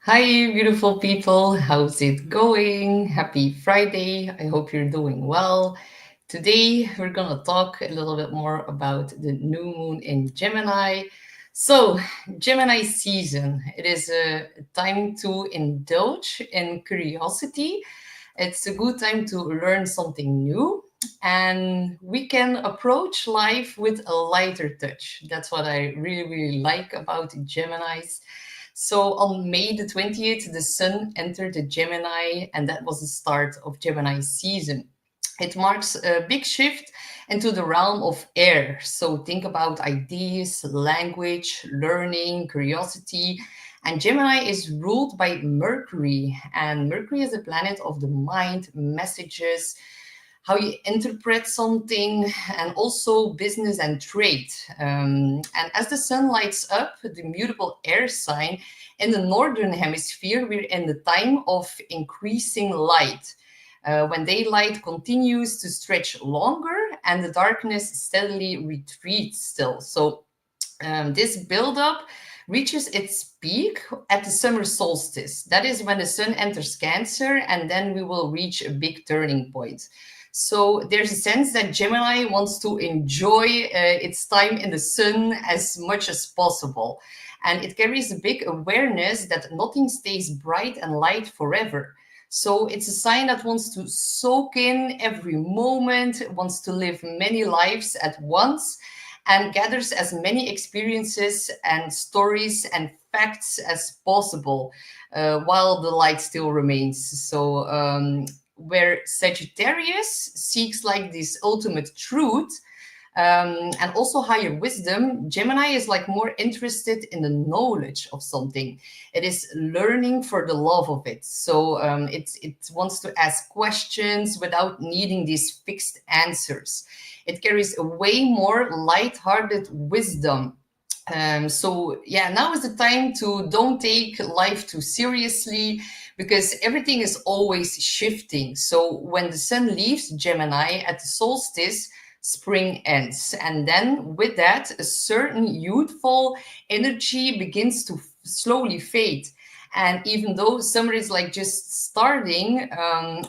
Hi, beautiful people. How's it going? Happy Friday. I hope you're doing well. Today, we're going to talk a little bit more about the new moon in Gemini. So, Gemini season, it is a time to indulge in curiosity. It's a good time to learn something new, and we can approach life with a lighter touch. That's what I really like about Geminis. So on May the 20th, the sun entered the Gemini, and that was the start of Gemini season. It marks a big shift into the realm of air. So think about ideas, language, learning, curiosity. And Gemini is ruled by Mercury, and Mercury is the planet of the mind, messages, how you interpret something, and also business and trade. And as the sun lights up the mutable air sign in the northern hemisphere, we're in the time of increasing light. When daylight continues to stretch longer and the darkness steadily retreats still. So this buildup reaches its peak at the summer solstice. That is when the sun enters Cancer, and then we will reach a big turning point. So there's a sense that Gemini wants to enjoy its time in the sun as much as possible. And it carries a big awareness that nothing stays bright and light forever. So it's a sign that wants to soak in every moment, wants to live many lives at once, and gathers as many experiences and stories and facts as possible while the light still remains. So, where Sagittarius seeks like this ultimate truth, and also higher wisdom, Gemini is like more interested in the knowledge of something. It is learning for the love of it. So it wants to ask questions without needing these fixed answers. It carries a way more light-hearted wisdom. So yeah, now is the time to don't take life too seriously, because everything is always shifting. So when the sun leaves Gemini at the solstice, spring ends. And then with that, a certain youthful energy begins to slowly fade. And even though summer is like just starting,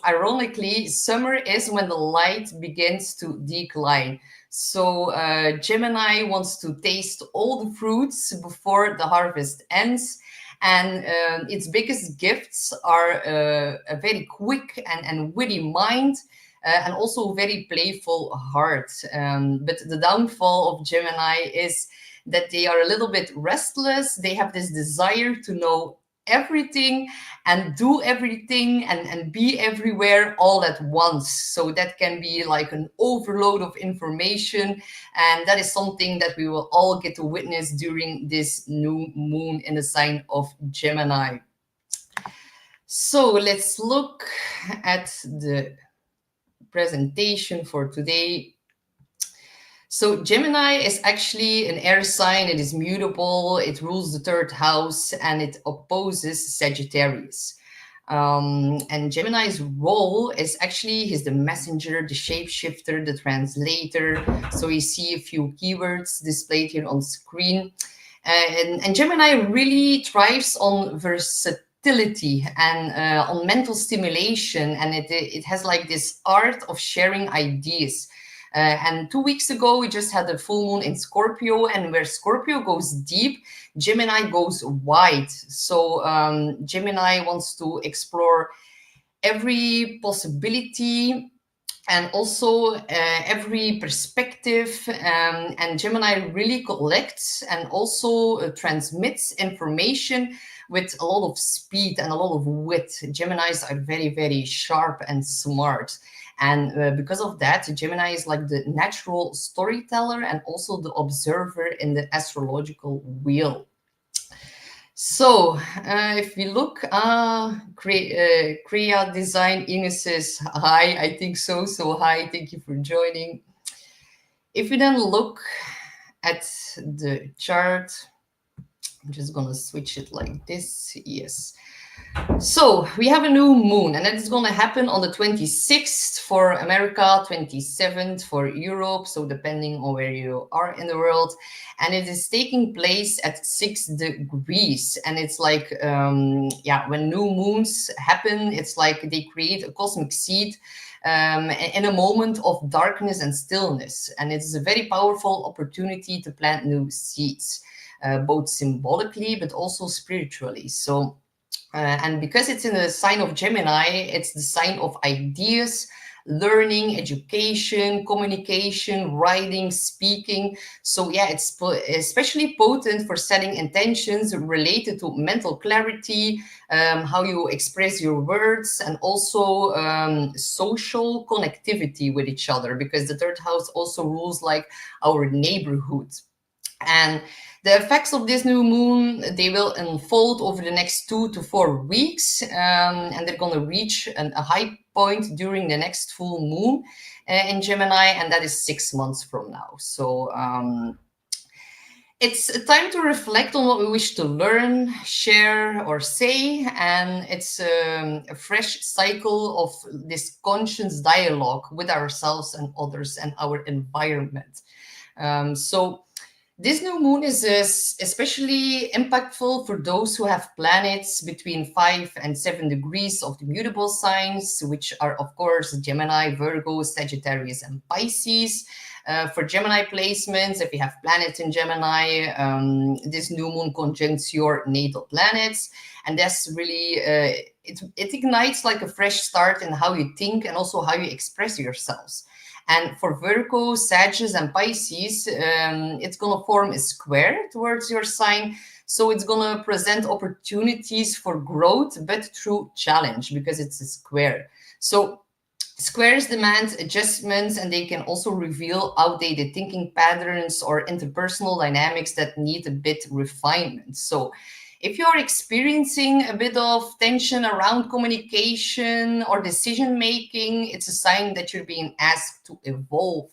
ironically, summer is when the light begins to decline. So Gemini wants to taste all the fruits before the harvest ends. And its biggest gifts are a very quick and witty mind, and also very playful heart. But the downfall of Gemini is that they are a little bit restless. They have this desire to know everything and do everything and be everywhere all at once. So that can be like an overload of information. And that is something that we will all get to witness during this new moon in the sign of Gemini. So let's look at the presentation for today. So Gemini is actually an air sign. It is mutable. It rules the third house, and it opposes Sagittarius. And Gemini's role is actually he's the messenger, the shapeshifter, the translator. So you see a few keywords displayed here on screen. And Gemini really thrives on versatility and on mental stimulation, and it has like this art of sharing ideas. And 2 weeks ago, we just had a full moon in Scorpio, and where Scorpio goes deep, Gemini goes wide. So Gemini wants to explore every possibility and also every perspective. And Gemini really collects and also transmits information with a lot of speed and a lot of wit. Geminis are very sharp and smart. And because of that, Gemini is like the natural storyteller and also the observer in the astrological wheel. So, if we look, Kriya Design Ines says, hi, I think so. So, hi, thank you for joining. If we then look at the chart, I'm just going to switch it like this. Yes. So we have a new moon, and that is going to happen on the 26th for America, 27th for Europe. So depending on where you are in the world, and it is taking place at 6 degrees. And it's like, yeah, when new moons happen, it's like they create a cosmic seed in a moment of darkness and stillness. And it's a very powerful opportunity to plant new seeds, both symbolically but also spiritually. So and because it's in the sign of Gemini, it's the sign of ideas, learning, education, communication, writing, speaking. So yeah, it's especially potent for setting intentions related to mental clarity, how you express your words, and also social connectivity with each other, because the third house also rules like our neighborhood. And the effects of this new moon, they will unfold over the next 2 to 4 weeks, and they're going to reach a high point during the next full moon in Gemini, and that is 6 months from now. So it's a time to reflect on what we wish to learn, share, or say, and it's a fresh cycle of this conscious dialogue with ourselves and others and our environment. So this new moon is especially impactful for those who have planets between 5 and 7 degrees of the mutable signs, which are, of course, Gemini, Virgo, Sagittarius, and Pisces. For Gemini placements, if you have planets in Gemini, this new moon conjuncts your natal planets. And that's really, it ignites like a fresh start in how you think and also how you express yourselves. And for Virgo, Sagittarius, and Pisces, it's going to form a square towards your sign. So it's going to present opportunities for growth, but through challenge, because it's a square. So squares demand adjustments, and they can also reveal outdated thinking patterns or interpersonal dynamics that need a bit refinement. So if you're experiencing a bit of tension around communication or decision making, it's a sign that you're being asked to evolve.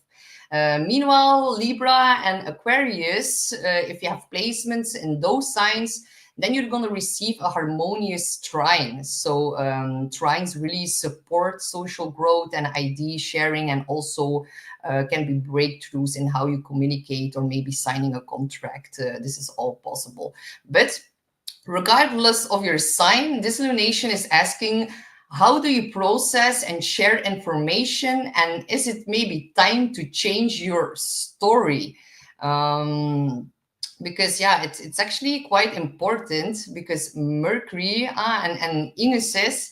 Meanwhile, Libra and Aquarius, if you have placements in those signs, then you're going to receive a harmonious trine. So trines really support social growth and idea sharing, and also can be breakthroughs in how you communicate or maybe signing a contract. This is all possible. But regardless of your sign, this lunation is asking, how do you process and share information? And is it maybe time to change your story? Because yeah, it's actually quite important, because Mercury, and Ines says,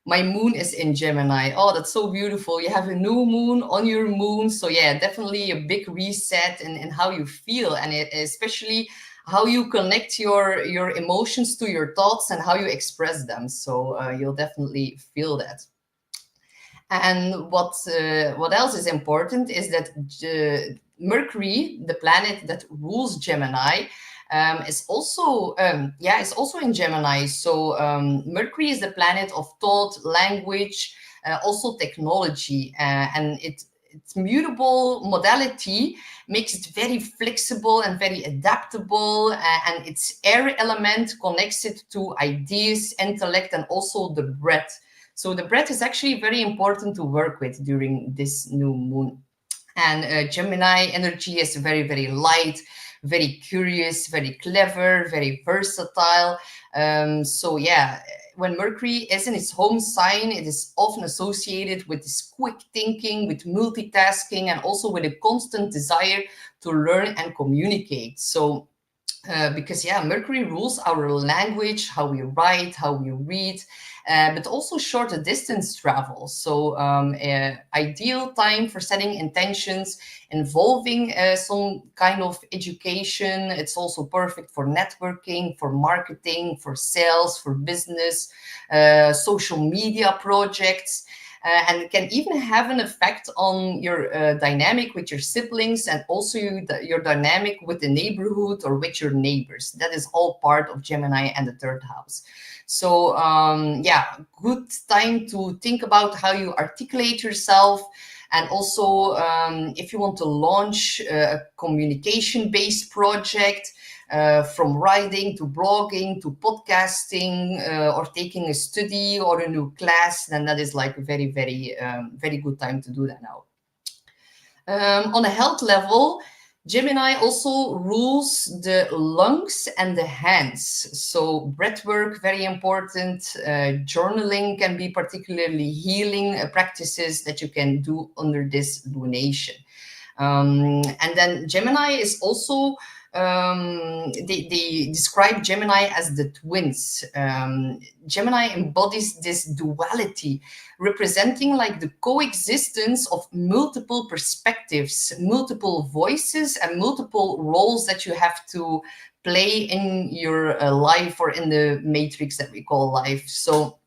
my moon is in Gemini. Oh, that's so beautiful. You have a new moon on your moon. So yeah, definitely a big reset in how you feel, and especially how you connect your emotions to your thoughts and how you express them. So you'll definitely feel that. And what else is important is that Mercury, the planet that rules Gemini, is also is also in Gemini. So Mercury is the planet of thought, language, also technology, and its mutable modality makes it very flexible and very adaptable, and its air element connects it to ideas, intellect, and also the breath. So the breath is actually very important to work with during this new moon. And Gemini energy is very, very light, very curious, very clever, very versatile. So yeah, when Mercury is in its home sign, it is often associated with this quick thinking, with multitasking, and also with a constant desire to learn and communicate. So because yeah, Mercury rules our language, how we write, how we read, but also shorter distance travel. So ideal time for setting intentions involving some kind of education. It's also perfect for networking, for marketing, for sales, for business, social media projects. And it can even have an effect on your dynamic with your siblings, and also your dynamic with the neighborhood or with your neighbors. That is all part of Gemini and the third house. So yeah, good time to think about how you articulate yourself. And also if you want to launch a communication-based project, from writing to blogging to podcasting, or taking a study or a new class, then that is like a very, very, very good time to do that now. On a health level, Gemini also rules the lungs and the hands. So breath work, very important. Journaling can be particularly healing practices that you can do under this lunation. And then Gemini is also, they describe Gemini as the twins. Gemini embodies this duality, representing like the coexistence of multiple perspectives, multiple voices, and multiple roles that you have to play in your life, or in the matrix that we call life. So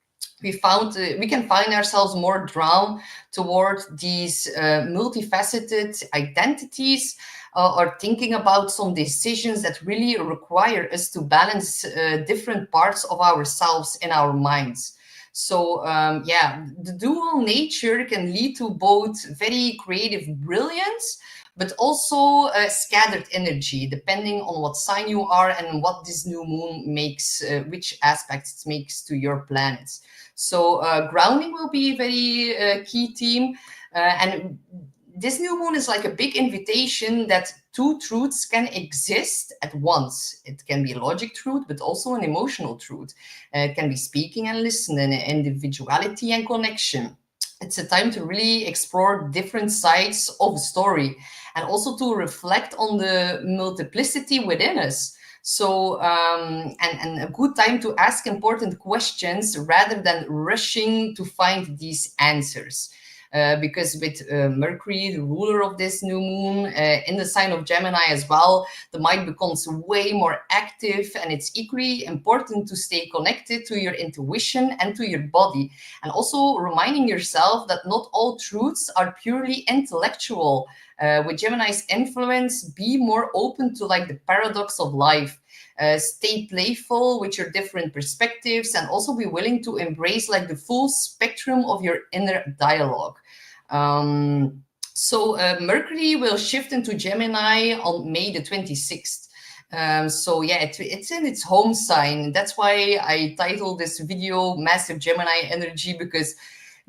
we can find ourselves more drawn toward these multifaceted identities, or thinking about some decisions that really require us to balance different parts of ourselves in our minds. So yeah, the dual nature can lead to both very creative brilliance, but also scattered energy, depending on what sign you are and what this new moon makes, which aspects it makes to your planets. So grounding will be a very key theme. And this new moon is like a big invitation that two truths can exist at once. It can be a logic truth, but also an emotional truth. It can be speaking and listening, individuality and connection. It's a time to really explore different sides of the story, and also to reflect on the multiplicity within us. So, and a good time to ask important questions rather than rushing to find these answers. Because with Mercury, the ruler of this new moon, in the sign of Gemini as well, the mind becomes way more active, and it's equally important to stay connected to your intuition and to your body, and also reminding yourself that not all truths are purely intellectual. With Gemini's influence, be more open to like the paradox of life. Stay playful with your different perspectives, and also be willing to embrace like the full spectrum of your inner dialogue. So Mercury will shift into Gemini on May the 26th. So yeah, it's in its home sign. That's why I titled this video Massive Gemini Energy, because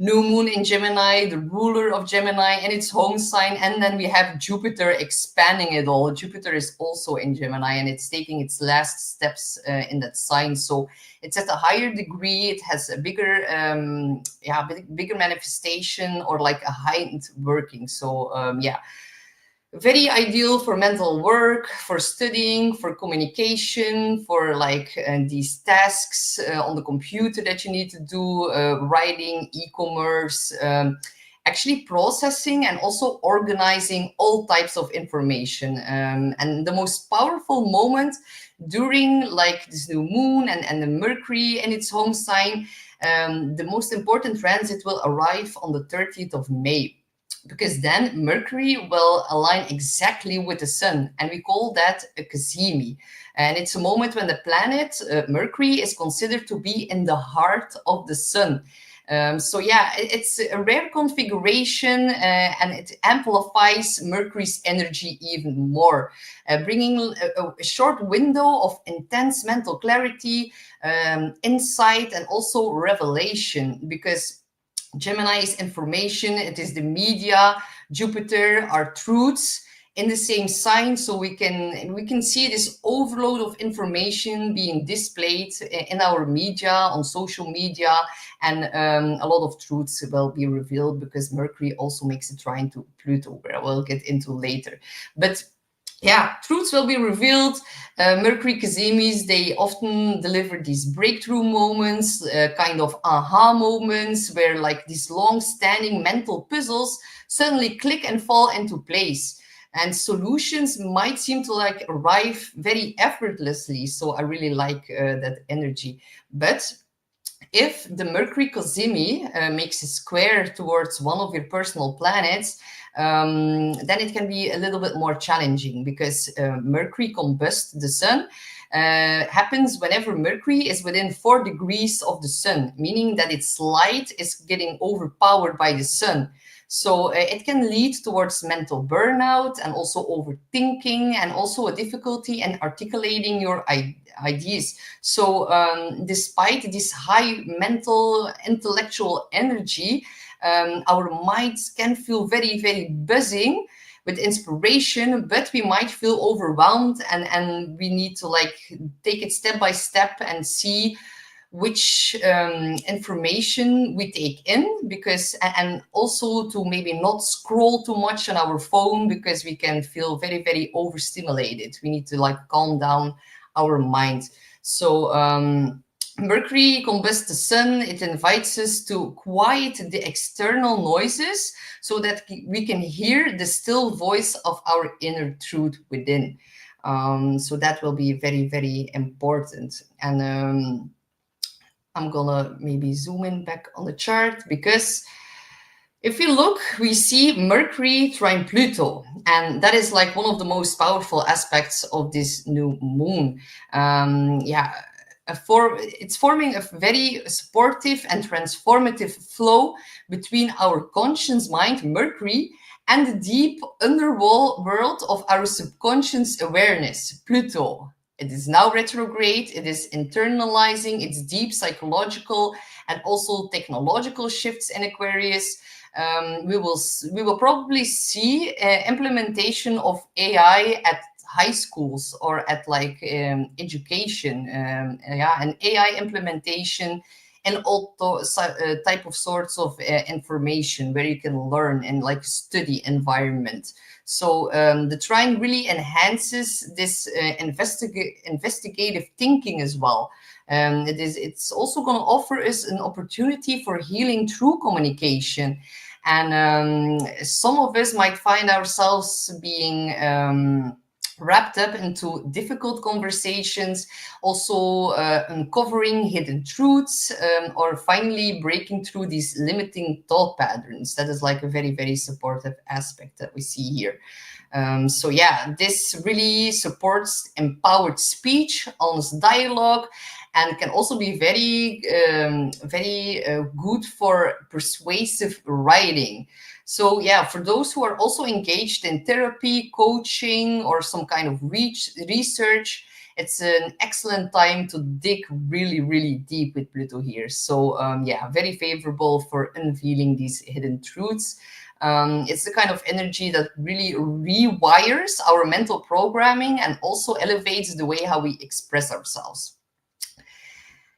new moon in Gemini, the ruler of Gemini, and its home sign. And then we have Jupiter expanding it all. Jupiter is also in Gemini, and it's taking its last steps in that sign. So it's at a higher degree. It has a bigger, bigger manifestation, or like a heightened working. So yeah, very ideal for mental work, for studying, for communication, for like these tasks on the computer that you need to do, writing, e-commerce, actually processing and also organizing all types of information. And the most powerful moment during like this new moon and the Mercury in its home sign, the most important transit will arrive on the 30th of May. Because then Mercury will align exactly with the sun, and we call that a cazimi. And it's a moment when the planet Mercury is considered to be in the heart of the sun. So yeah, it's a rare configuration, and it amplifies Mercury's energy even more, bringing a short window of intense mental clarity, insight, and also revelation. Because Gemini is information, it is the media, Jupiter are truths in the same sign. So we can see this overload of information being displayed in our media, on social media, and a lot of truths will be revealed, because Mercury also makes a trine to Pluto, where I will get into later. But yeah, truths will be revealed. Mercury cazimis, they often deliver these breakthrough moments, kind of aha moments, where like these long-standing mental puzzles suddenly click and fall into place. And solutions might seem to like arrive very effortlessly. So I really like that energy. But if the Mercury cazimi makes a square towards one of your personal planets, then it can be a little bit more challenging, because Mercury combusts the sun happens whenever Mercury is within 4 degrees of the sun, meaning that its light is getting overpowered by the sun. So it can lead towards mental burnout and also overthinking and also a difficulty in articulating your ideas. So despite this high mental, intellectual energy, our minds can feel very, very buzzing with inspiration, but we might feel overwhelmed, and we need to like take it step by step and see which information we take in, because, and also to maybe not scroll too much on our phone, because we can feel very, very overstimulated. We need to like calm down our mind. So Mercury combusts the sun. It invites us to quiet the external noises so that we can hear the still voice of our inner truth within. So that will be very, very important. And I'm gonna maybe zoom in back on the chart, because if we look, we see Mercury trine Pluto, and that is like one of the most powerful aspects of this new moon. It's forming a very supportive and transformative flow between our conscious mind, Mercury, and the deep underworld of our subconscious awareness, Pluto. It is now retrograde. It is internalizing its deep psychological and also technological shifts in Aquarius. We will probably see implementation of AI at high schools or at like education, and AI implementation and all type of sorts of information where you can learn in like study environment. So the trine really enhances this investigative thinking as well. It's also going to offer us an opportunity for healing through communication. And some of us might find ourselves being wrapped up into difficult conversations, also uncovering hidden truths, or finally breaking through these limiting thought patterns. That is like a very, very supportive aspect that we see here. So yeah, this really supports empowered speech, honest dialogue, and can also be very, very good for persuasive writing. So yeah, for those who are also engaged in therapy, coaching, or some kind of research, it's an excellent time to dig really, really deep with Pluto here. So yeah, very favorable for unveiling these hidden truths. It's the kind of energy that really rewires our mental programming and also elevates the way how we express ourselves.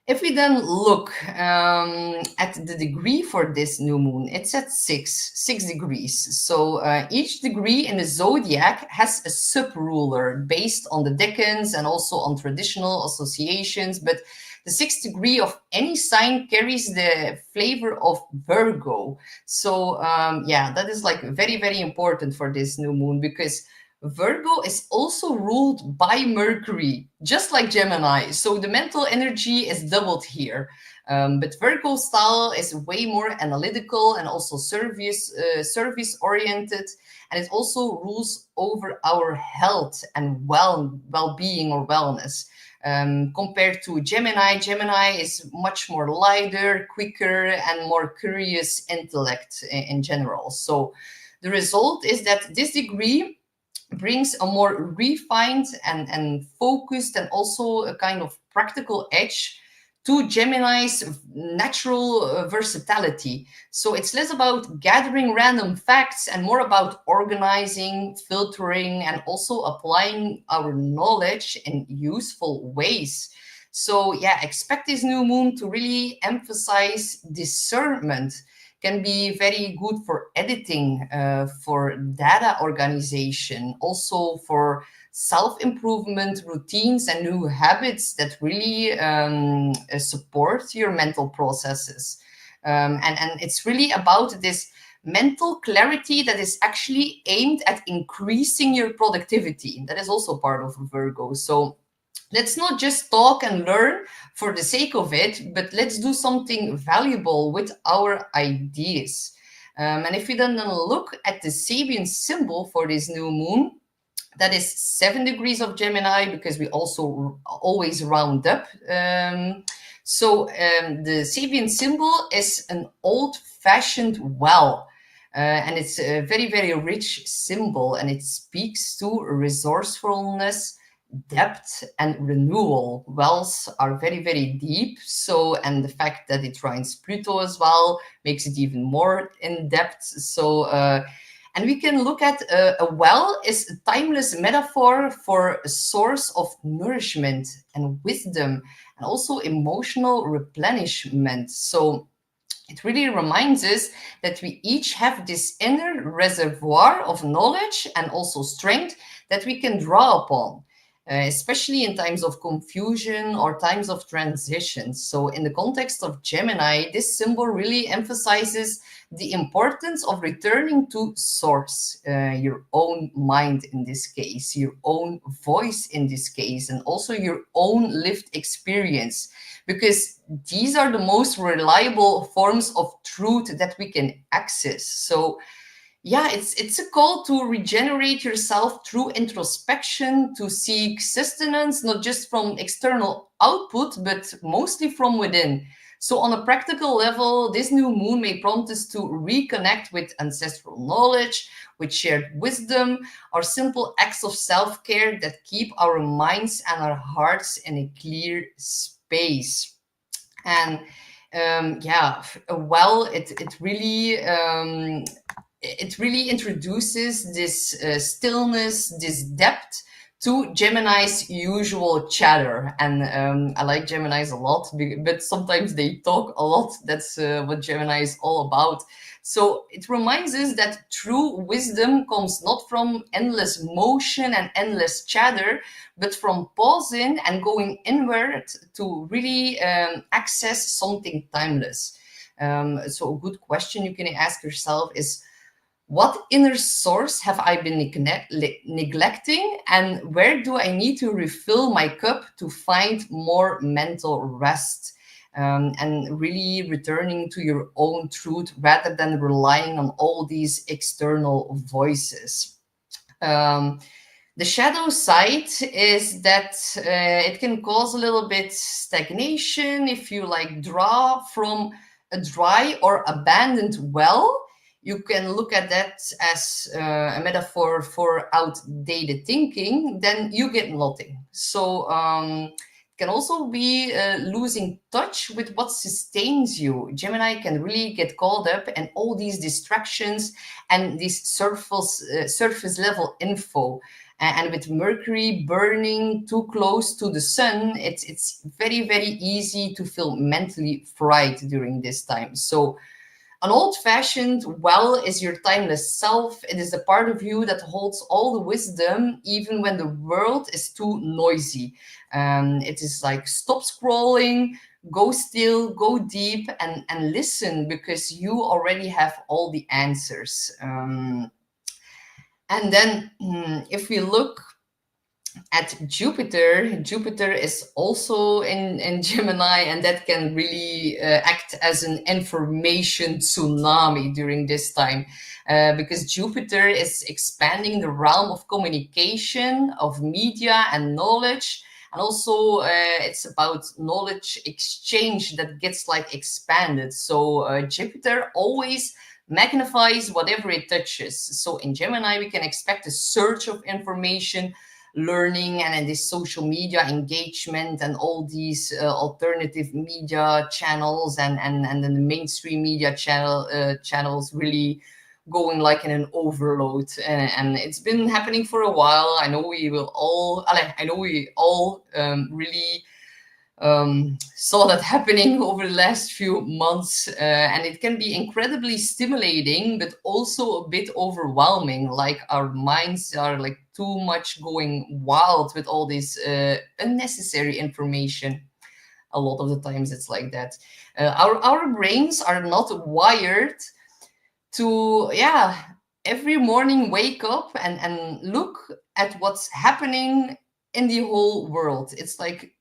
If we then look at the degree for this new moon, it's at 6 degrees. So each degree in the zodiac has a sub-ruler based on the decans and also on traditional associations. But the 6th degree of any sign carries the flavor of Virgo. So yeah, that is like very, very important for this new moon, because Virgo is also ruled by Mercury, just like Gemini. So the mental energy is doubled here. But Virgo style is way more analytical and also service oriented. And it also rules over our health and well-being or wellness. Compared to Gemini, Gemini is much more lighter, quicker, and more curious intellect in general. So the result is that this degree brings a more refined and focused and also a kind of practical edge to Gemini's natural versatility. So it's less about gathering random facts and more about organizing, filtering, and also applying our knowledge in useful ways. So yeah, expect this new moon to really emphasize discernment. Can be very good for editing, for data organization, also for self-improvement routines and new habits that really support your mental processes. And it's really about this mental clarity that is actually aimed at increasing your productivity. That is also part of Virgo. So let's not just talk and learn for the sake of it, but let's do something valuable with our ideas. And if we then look at the Sabian symbol for this new moon, that is 7 degrees of Gemini, because we also always round up. So the Sabian symbol is an old-fashioned well. And it's a very, very rich symbol, and it speaks to resourcefulness, depth, and renewal. Wells are very, very deep. So, and the fact that it trines Pluto as well makes it even more in depth. So, and we can look at a well is a timeless metaphor for a source of nourishment and wisdom, and also emotional replenishment. So it really reminds us that we each have this inner reservoir of knowledge and also strength that we can draw upon, especially in times of confusion or times of transition. So, in the context of Gemini, this symbol really emphasizes the importance of returning to source, your own mind in this case, your own voice in this case, and also your own lived experience, because these are the most reliable forms of truth that we can access. So yeah, it's a call to regenerate yourself through introspection, to seek sustenance not just from external output but mostly from within. So on a practical level, this new moon may prompt us to reconnect with ancestral knowledge, with shared wisdom, or simple acts of self-care that keep our minds and our hearts in a clear space. And yeah, well, it really introduces this stillness, this depth to Gemini's usual chatter. And I like Geminis a lot, but sometimes they talk a lot. That's what Gemini is all about. So it reminds us that true wisdom comes not from endless motion and endless chatter, but from pausing and going inward to really access something timeless. So a good question you can ask yourself is, what inner source have I been neglecting, and where do I need to refill my cup to find more mental rest? And really returning to your own truth rather than relying on all these external voices. The shadow side is that it can cause a little bit stagnation if you like draw from a dry or abandoned well. You can look at that as a metaphor for outdated thinking, then you get nothing. So it can also be losing touch with what sustains you. Gemini can really get caught up in all these distractions and this surface level info. And with Mercury burning too close to the sun, it's very, very easy to feel mentally fried during this time. So an old-fashioned well is your timeless self. It is the part of you that holds all the wisdom, even when the world is too noisy. It is like, stop scrolling, go still, go deep, and listen, because you already have all the answers. And then if we look at Jupiter, Jupiter is also in Gemini, and that can really act as an information tsunami during this time, because Jupiter is expanding the realm of communication, of media and knowledge. And also it's about knowledge exchange that gets like expanded. So Jupiter always magnifies whatever it touches. So in Gemini, we can expect a surge of information, learning, and this social media engagement, and all these alternative media channels, and then the mainstream media channels really going like in an overload. And it's been happening for a while. I know we all really saw that happening over the last few months, and it can be incredibly stimulating, but also a bit overwhelming. Like, our minds are like too much going wild with all this unnecessary information. A lot of the times it's like that. Our brains are not wired to every morning wake up and look at what's happening in the whole world. It's like,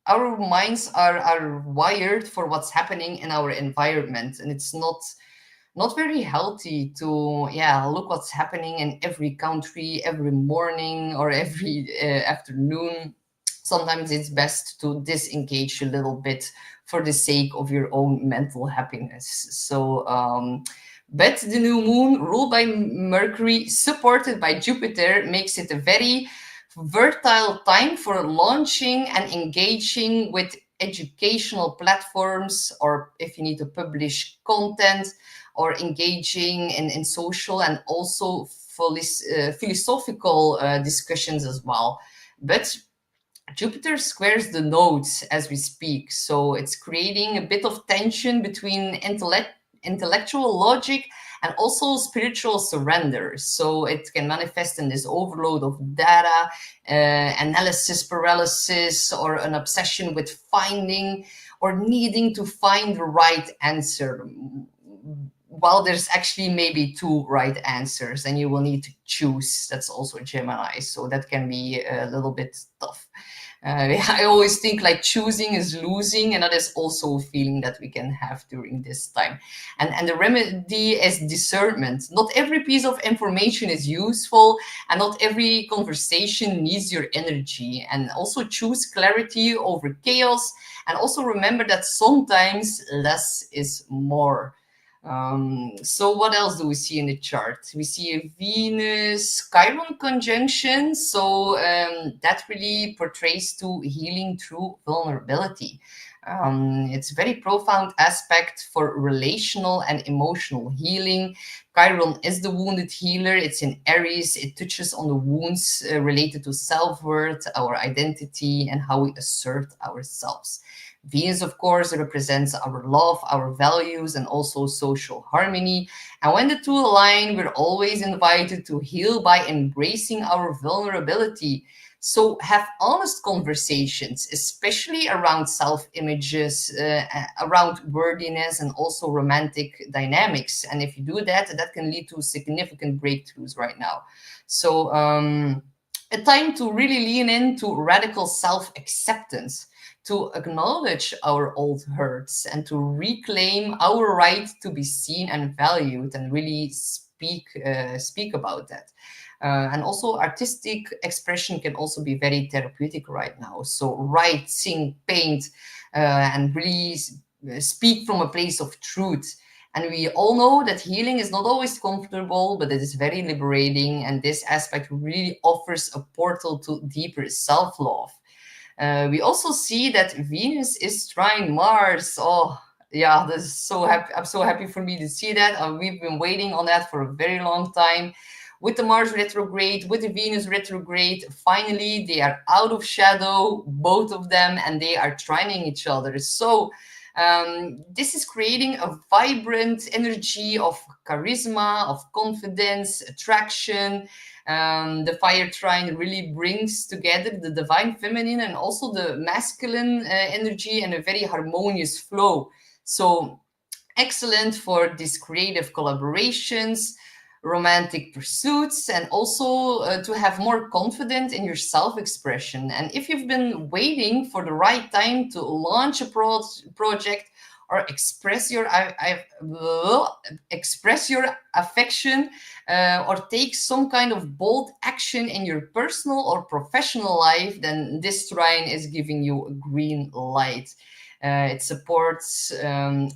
our minds are wired for what's happening in our environment, and it's not very healthy to look what's happening in every country every morning or every afternoon. Sometimes it's best to disengage a little bit for the sake of your own mental happiness. So But the new moon, ruled by Mercury, supported by Jupiter, makes it a very fertile time for launching and engaging with educational platforms, or if you need to publish content, or engaging in social and also philosophical discussions as well. But Jupiter squares the nodes as we speak, so it's creating a bit of tension between intellectual logic and also spiritual surrender. So it can manifest in this overload of data, analysis paralysis, or an obsession with finding or needing to find the right answer. While there's actually maybe two right answers and you will need to choose. That's also Gemini, so that can be a little bit tough. I always think like choosing is losing, and that is also a feeling that we can have during this time. And the remedy is discernment. Not every piece of information is useful, and not every conversation needs your energy. And also choose clarity over chaos, and also remember that sometimes less is more. So what else do we see in the chart? We see a Venus Chiron conjunction. So that really portrays to healing through vulnerability. It's a very profound aspect for relational and emotional healing. Chiron is the wounded healer. It's in Aries. It touches on the wounds related to self-worth, our identity, and how we assert ourselves. Venus, of course, represents our love, our values, and also social harmony. And when the two align, we're always invited to heal by embracing our vulnerability. So have honest conversations, especially around self-images, around worthiness, and also romantic dynamics. And if you do that, that can lead to significant breakthroughs right now. So a time to really lean into radical self-acceptance, to acknowledge our old hurts, and to reclaim our right to be seen and valued, and really speak about that. And also artistic expression can also be very therapeutic right now. So write, sing, paint, and really speak from a place of truth. And we all know that healing is not always comfortable, but it is very liberating. And this aspect really offers a portal to deeper self-love. We also see that Venus is trine Mars. Oh, yeah, this is so happy. I'm so happy for me to see that. We've been waiting on that for a very long time. With the Mars retrograde, with the Venus retrograde, finally they are out of shadow, both of them, and they are trining each other. So this is creating a vibrant energy of charisma, of confidence, attraction. The fire trine really brings together the divine feminine and also the masculine energy in a very harmonious flow. So excellent for these creative collaborations, romantic pursuits, and also to have more confidence in your self-expression. And if you've been waiting for the right time to launch a project or express your affection, or take some kind of bold action in your personal or professional life, then this trine is giving you a green light. It supports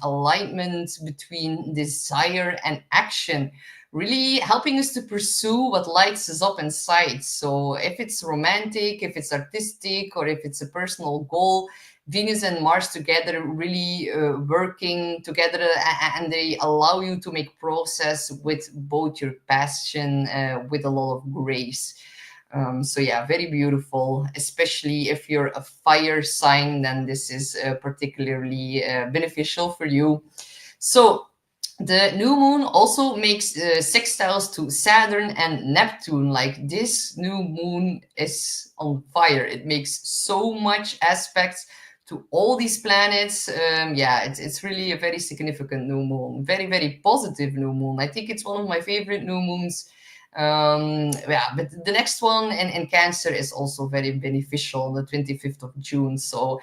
alignment between desire and action, really helping us to pursue what lights us up inside. So if it's romantic, if it's artistic, or if it's a personal goal, Venus and Mars together really working together, and they allow you to make process with both your passion with a lot of grace. So yeah, very beautiful, especially if you're a fire sign, then this is particularly beneficial for you. So the new moon also makes sextiles to Saturn and Neptune. Like, this new moon is on fire. It makes so much aspects to all these planets. Yeah, it's really a very significant new moon, very, very positive new moon. I think it's one of my favorite new moons. Yeah, but the next one in Cancer is also very beneficial on the 25th of June. So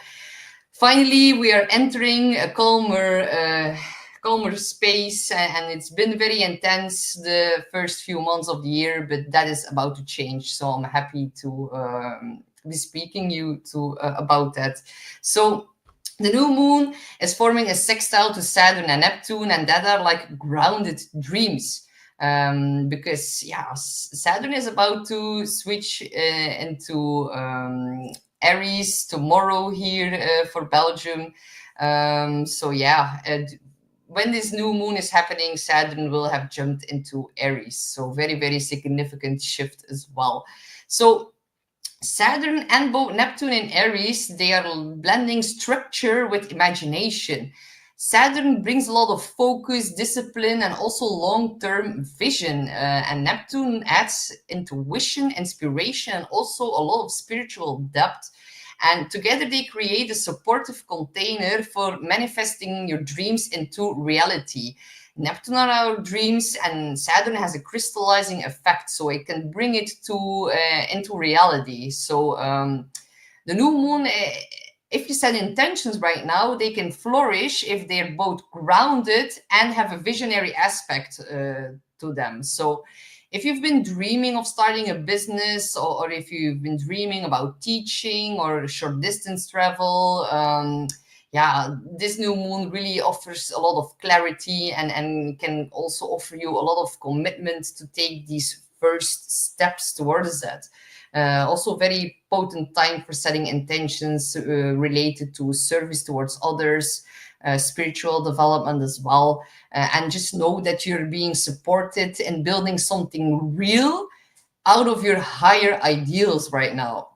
finally, we are entering a calmer space, and it's been very intense the first few months of the year, but that is about to change. So I'm happy to be speaking you to about that. So The new moon is forming a sextile to Saturn and Neptune, and that are like grounded dreams. Because yeah, Saturn is about to switch into Aries tomorrow here for Belgium. So yeah, when this new moon is happening, Saturn will have jumped into Aries. So very, very significant shift as well. So Saturn and both Neptune and Aries, they are blending structure with imagination. Saturn brings a lot of focus, discipline, and also long-term vision. And Neptune adds intuition, inspiration, and also a lot of spiritual depth. And together they create a supportive container for manifesting your dreams into reality. Neptune are our dreams, and Saturn has a crystallizing effect, so it can bring it to into reality. So the new moon, if you set intentions right now, they can flourish if they're both grounded and have a visionary aspect to them. So if you've been dreaming of starting a business, or if you've been dreaming about teaching or short distance travel, yeah, this new moon really offers a lot of clarity, and can also offer you a lot of commitment to take these first steps towards that. Also very potent time for setting intentions related to service towards others, spiritual development as well. And just know that you're being supported in building something real out of your higher ideals right now.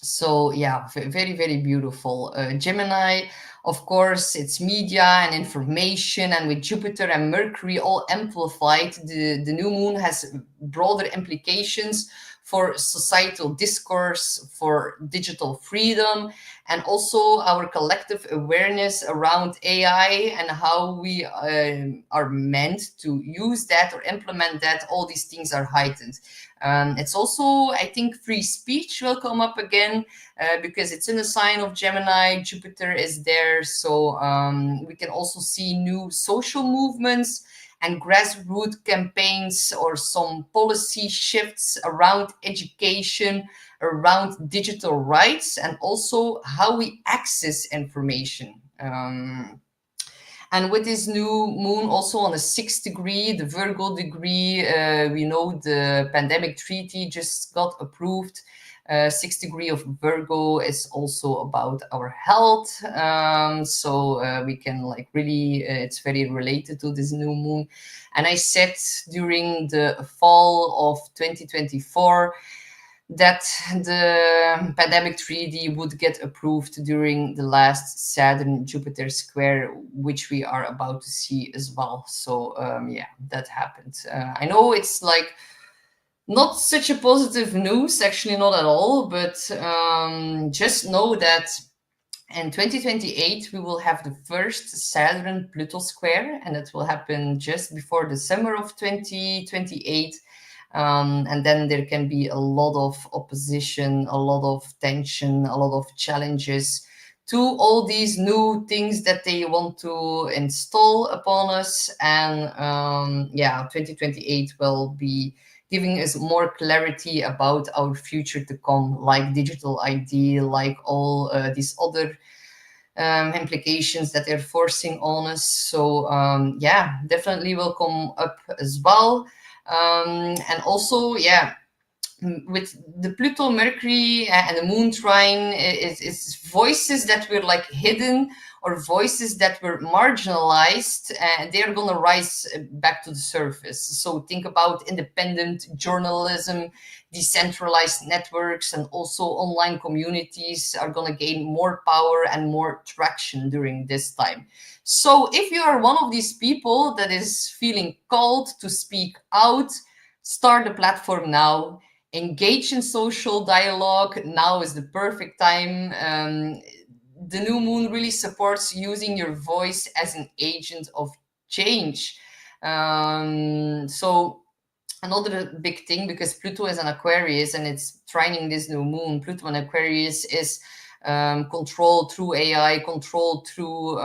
So yeah, very, very beautiful. Gemini, of course, it's media and information, and with Jupiter and Mercury all amplified, the new moon has broader implications for societal discourse, for digital freedom, and also our collective awareness around AI and how we are meant to use that or implement that. All these things are heightened. It's also, I think, free speech will come up again because it's in the sign of Gemini. Jupiter is there. So we can also see new social movements and grassroots campaigns, or some policy shifts around education, around digital rights, and also how we access information. And with this new moon also on the 6th degree, the Virgo degree, we know the pandemic treaty just got approved. 6th degree of Virgo is also about our health. So we can like really, it's very related to this new moon. And I said during the fall of 2024, that the pandemic treaty would get approved during the last Saturn-Jupiter square, which we are about to see as well. So yeah, that happened. I know it's like not such a positive news, actually not at all, but just know that in 2028 we will have the first Saturn-Pluto square, and it will happen just before the summer of 2028. And then there can be a lot of opposition, a lot of tension, a lot of challenges to all these new things that they want to install upon us. And yeah, 2028 will be giving us more clarity about our future to come, like digital ID, like all these other implications that they're forcing on us. So yeah, definitely will come up as well. And also, yeah, with the Pluto, Mercury, and the Moon trine, it's voices that were like hidden, or voices that were marginalized, and they are going to rise back to the surface. So think about independent journalism, decentralized networks, and also online communities are going to gain more power and more traction during this time. So if you are one of these people that is feeling called to speak out, start a platform now. Engage in social dialogue. Now is the perfect time. The new moon really supports using your voice as an agent of change. So another big thing, because Pluto is an Aquarius and it's trining this new moon. Pluto and Aquarius is control through AI, control through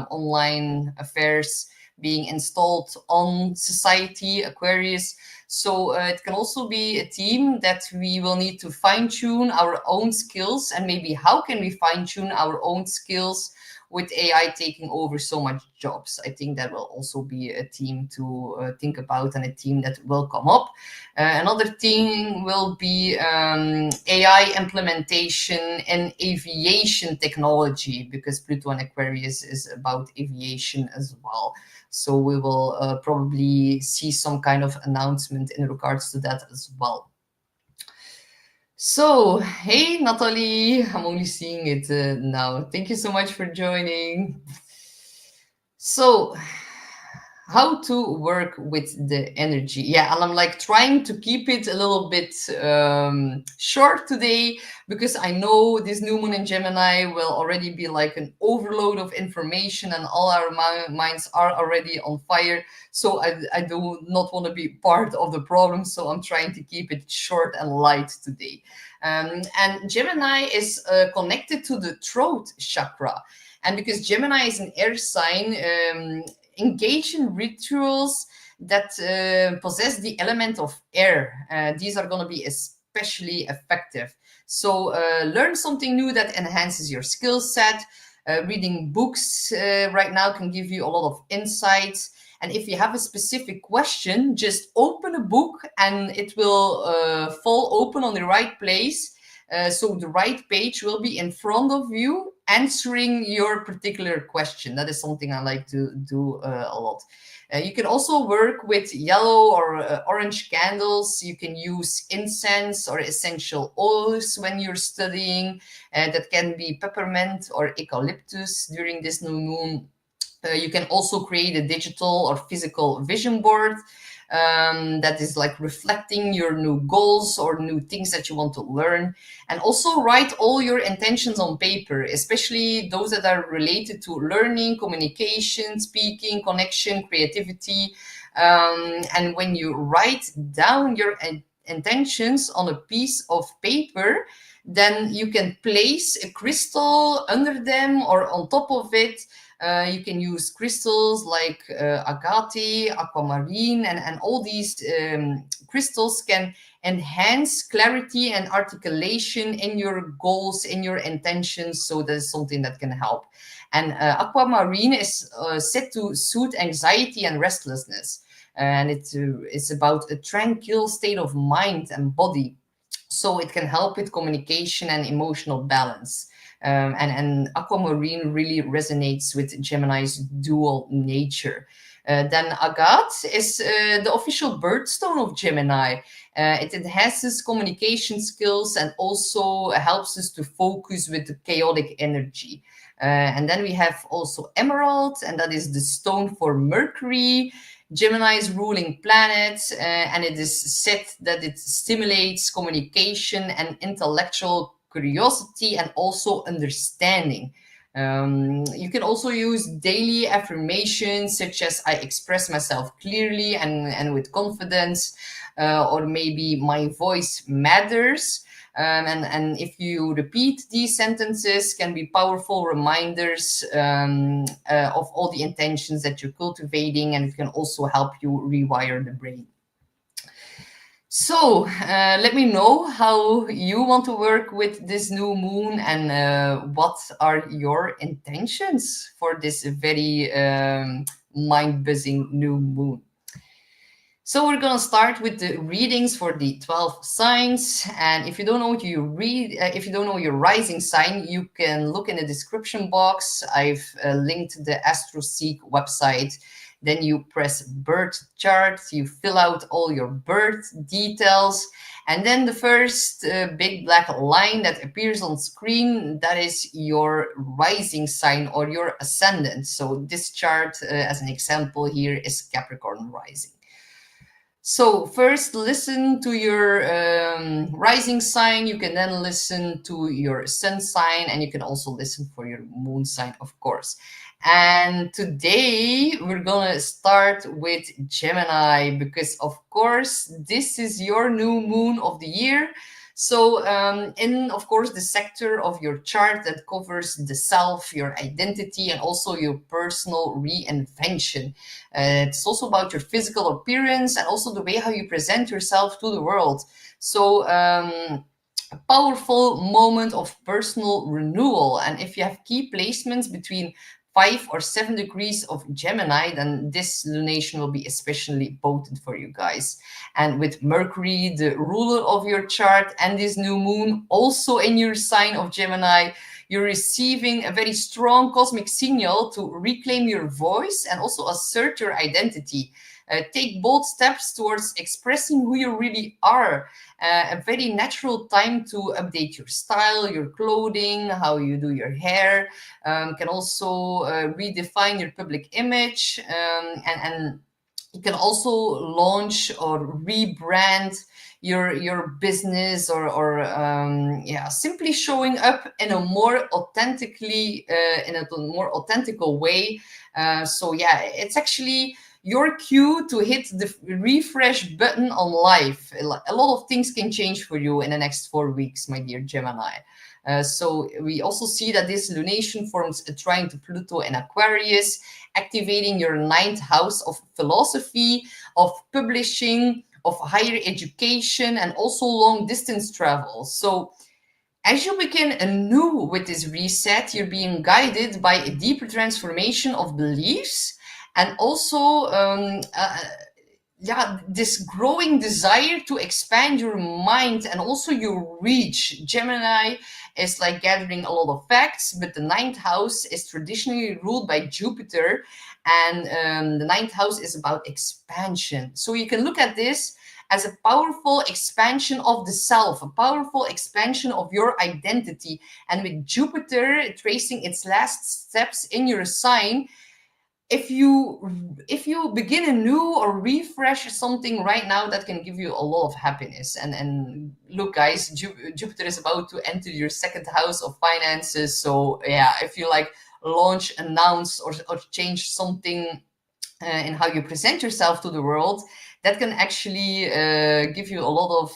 online affairs, being installed on society, Aquarius. So it can also be a theme that we will need to fine-tune our own skills, and maybe how can we fine-tune our own skills with AI taking over so much jobs. I think that will also be a theme to think about, and a theme that will come up. Another theme will be AI implementation in aviation technology, because Pluto and Aquarius is about aviation as well. So we will probably see some kind of announcement in regards to that as well. So, hey, Natalie, I'm only seeing it now. Thank you so much for joining. So, how to work with the energy. Yeah, and I'm like trying to keep it a little bit short today, because I know this new moon in Gemini will already be like an overload of information, and all our minds are already on fire. So I do not want to be part of the problem. So I'm trying to keep it short and light today. And Gemini is connected to the throat chakra. And because Gemini is an air sign, engage in rituals that possess the element of air. These are going to be especially effective. So learn something new that enhances your skill set. Reading books right now can give you a lot of insights. And if you have a specific question, just open a book and it will fall open on the right place. So the right page will be in front of you, answering your particular question. That is something I like to do a lot. You can also work with yellow or orange candles. You can use incense or essential oils when you're studying. That can be peppermint or eucalyptus during this new moon. You can also create a digital or physical vision board that is like reflecting your new goals or new things that you want to learn. And also write all your intentions on paper, especially those that are related to learning, communication, speaking, connection, creativity. And when you write down your intentions on a piece of paper, then you can place a crystal under them or on top of it. You can use crystals like agate, aquamarine, and all these crystals can enhance clarity and articulation in your goals, in your intentions. So that is something that can help. And aquamarine is said to soothe anxiety and restlessness. And it's about a tranquil state of mind and body. So it can help with communication and emotional balance. And aquamarine really resonates with Gemini's dual nature. Then agate is the official birthstone of Gemini. It enhances communication skills and also helps us to focus with the chaotic energy. And then we have also emerald, and that is the stone for Mercury, Gemini's ruling planet, and it is said that it stimulates communication and intellectual curiosity and also understanding. You can also use daily affirmations such as I express myself clearly and with confidence, or maybe my voice matters. And if you repeat these sentences, can be powerful reminders of all the intentions that you're cultivating, and it can also help you rewire the brain. So let me know how you want to work with this new moon, and what are your intentions for this very mind-buzzing new moon. So we're going to start with the readings for the 12 signs. And if you don't know what you read, if you don't know your rising sign, you can look in the description box. I've linked the AstroSeek website. Then you press birth chart, you fill out all your birth details. And then the first big black line that appears on screen, that is your rising sign or your ascendant. So this chart, as an example here, is Capricorn rising. So first listen to your rising sign. You can then listen to your sun sign, and you can also listen for your moon sign, of course. And today we're gonna start with Gemini, because of course this is your new moon of the year. So, in of course, the sector of your chart that covers the self, your identity, and also your personal reinvention. It's also about your physical appearance and also the way how you present yourself to the world. So, a powerful moment of personal renewal. And if you have key placements between 5 or 7 degrees of Gemini, then this lunation will be especially potent for you guys. And with Mercury, the ruler of your chart, and this new moon also in your sign of Gemini, you're receiving a very strong cosmic signal to reclaim your voice and also assert your identity. Take bold steps towards expressing who you really are. A very natural time to update your style, your clothing, how you do your hair. Can also redefine your public image, and you can also launch or rebrand your business, or yeah, simply showing up in a more authentically in a more authentical way. So yeah, it's actually your cue to hit the refresh button on life. A lot of things can change for you in the next 4 weeks, my dear Gemini. So we also see that this lunation forms a trine to Pluto and Aquarius, activating your ninth house of philosophy, of publishing, of higher education, and also long distance travel. So as you begin anew with this reset, you're being guided by a deeper transformation of beliefs, and also yeah, this growing desire to expand your mind and also your reach. Gemini is like gathering a lot of facts, but the ninth house is traditionally ruled by Jupiter, and the ninth house is about expansion. So you can look at this as a powerful expansion of the self, a powerful expansion of your identity. And with Jupiter tracing its last steps in your sign, if you begin anew or refresh something right now, that can give you a lot of happiness. And look, guys, Jupiter is about to enter your second house of finances. So yeah, if you like launch, announce, or change something in how you present yourself to the world, that can actually give you a lot of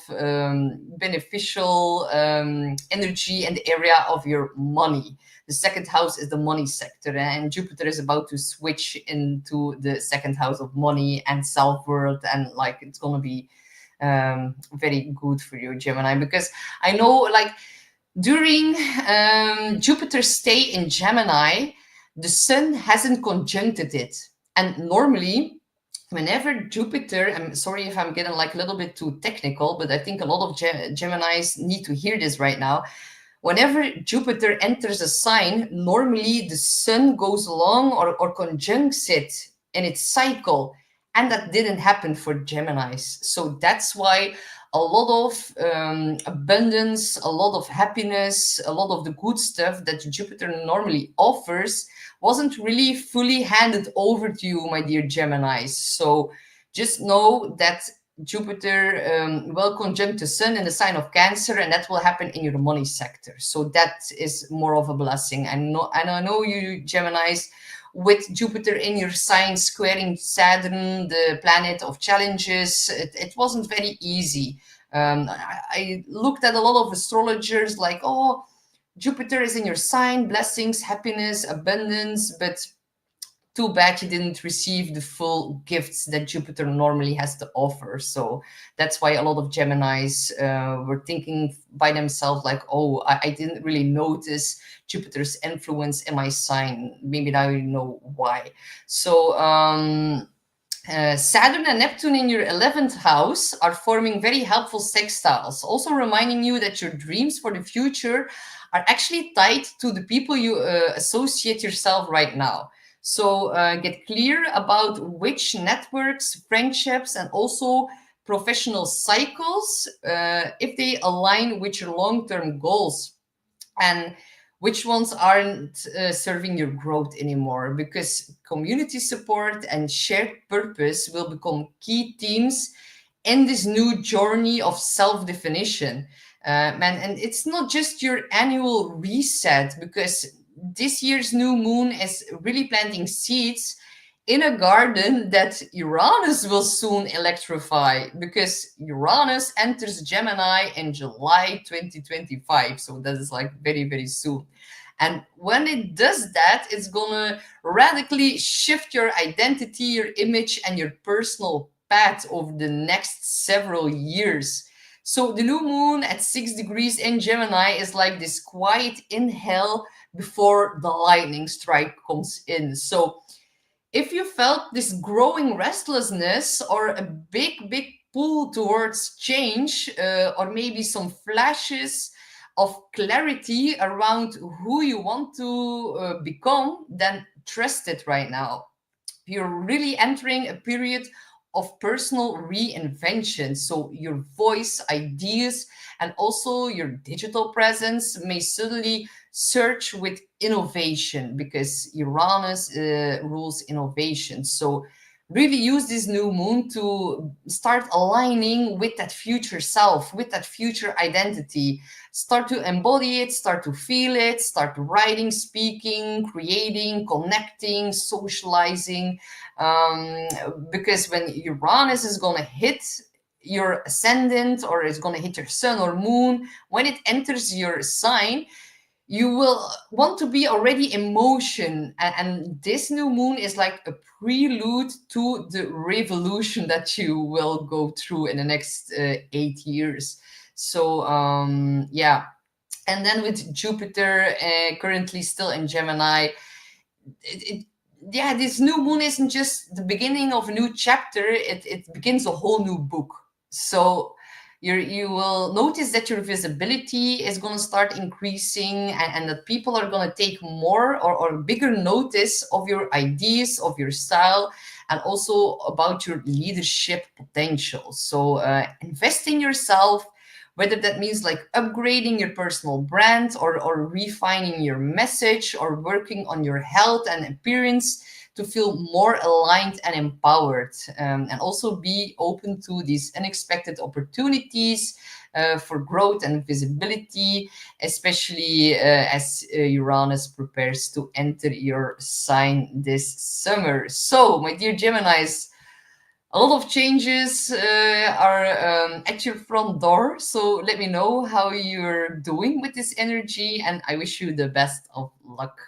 beneficial energy in the area of your money. The second house is the money sector, and Jupiter is about to switch into the second house of money and self-worth, and like it's gonna be very good for you, Gemini, because I know like during Jupiter's stay in Gemini, the sun hasn't conjuncted it. And normally, whenever Jupiter, I'm sorry if I'm getting like a little bit too technical, but I think a lot of Geminis need to hear this right now. Whenever Jupiter enters a sign, normally the sun goes along or conjuncts it in its cycle. And that didn't happen for Geminis. So that's why a lot of abundance, a lot of happiness, a lot of the good stuff that Jupiter normally offers wasn't really fully handed over to you, my dear Geminis. So just know that Jupiter will conjunct the Sun in the sign of Cancer, and that will happen in your money sector. So that is more of a blessing. And I know you Geminis, with Jupiter in your sign squaring Saturn, the planet of challenges, it wasn't very easy. I looked at a lot of astrologers like, oh, Jupiter is in your sign, blessings, happiness, abundance, but too bad you didn't receive the full gifts that Jupiter normally has to offer. So that's why a lot of Geminis were thinking by themselves like, oh, I didn't really notice Jupiter's influence in my sign. Maybe now you know why. So Saturn and Neptune in your 11th house are forming very helpful sextiles, also reminding you that your dreams for the future are actually tied to the people you associate yourself right now. So get clear about which networks, friendships, and also professional cycles, if they align with your long-term goals, and which ones aren't serving your growth anymore, because community support and shared purpose will become key themes in this new journey of self-definition. And it's not just your annual reset, because this year's new moon is really planting seeds in a garden that Uranus will soon electrify, because Uranus enters Gemini in July 2025. So that is like very, very soon. And when it does that, it's gonna radically shift your identity, your image, and your personal path over the next several years. So the new moon at 6 degrees in Gemini is like this quiet inhale before the lightning strike comes in. So if you felt this growing restlessness or a big, big pull towards change, or maybe some flashes of clarity around who you want to become, then trust it right now. You're really entering a period of personal reinvention. So your voice, ideas, and also your digital presence may suddenly surge with innovation, because Uranus rules innovation. So really use this new moon to start aligning with that future self, with that future identity. Start to embody it, start to feel it, start writing, speaking, creating, connecting, socializing. Because when Uranus is going to hit your ascendant, or it's going to hit your sun or moon, when it enters your sign, you will want to be already in motion. And this new moon is like a prelude to the revolution that you will go through in the next 8 years. So yeah. And then with Jupiter currently still in Gemini, it yeah, this new moon isn't just the beginning of a new chapter, it begins a whole new book. So you will notice that your visibility is going to start increasing, and that people are going to take more or bigger notice of your ideas, of your style, and also about your leadership potential. So invest in yourself, whether that means like upgrading your personal brand, or refining your message, or working on your health and appearance to feel more aligned and empowered. And also be open to these unexpected opportunities for growth and visibility, especially as Uranus prepares to enter your sign this summer. So, my dear Geminis, a lot of changes are at your front door. So let me know how you're doing with this energy, and I wish you the best of luck.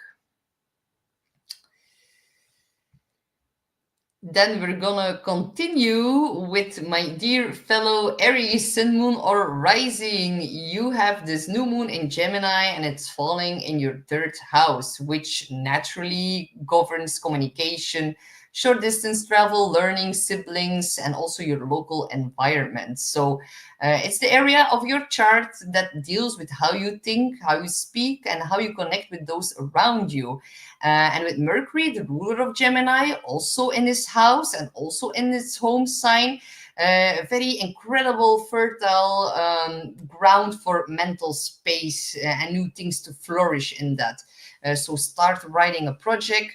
Then we're gonna continue with my dear fellow Aries, Sun, Moon, or Rising. You have this new moon in Gemini, and it's falling in your third house, which naturally governs communication, short distance travel, learning, siblings, and also your local environment. So it's the area of your chart that deals with how you think, how you speak, and how you connect with those around you. And with Mercury, the ruler of Gemini, also in this house and also in its home sign, very incredible, fertile ground for mental space and new things to flourish in that. So start writing a project,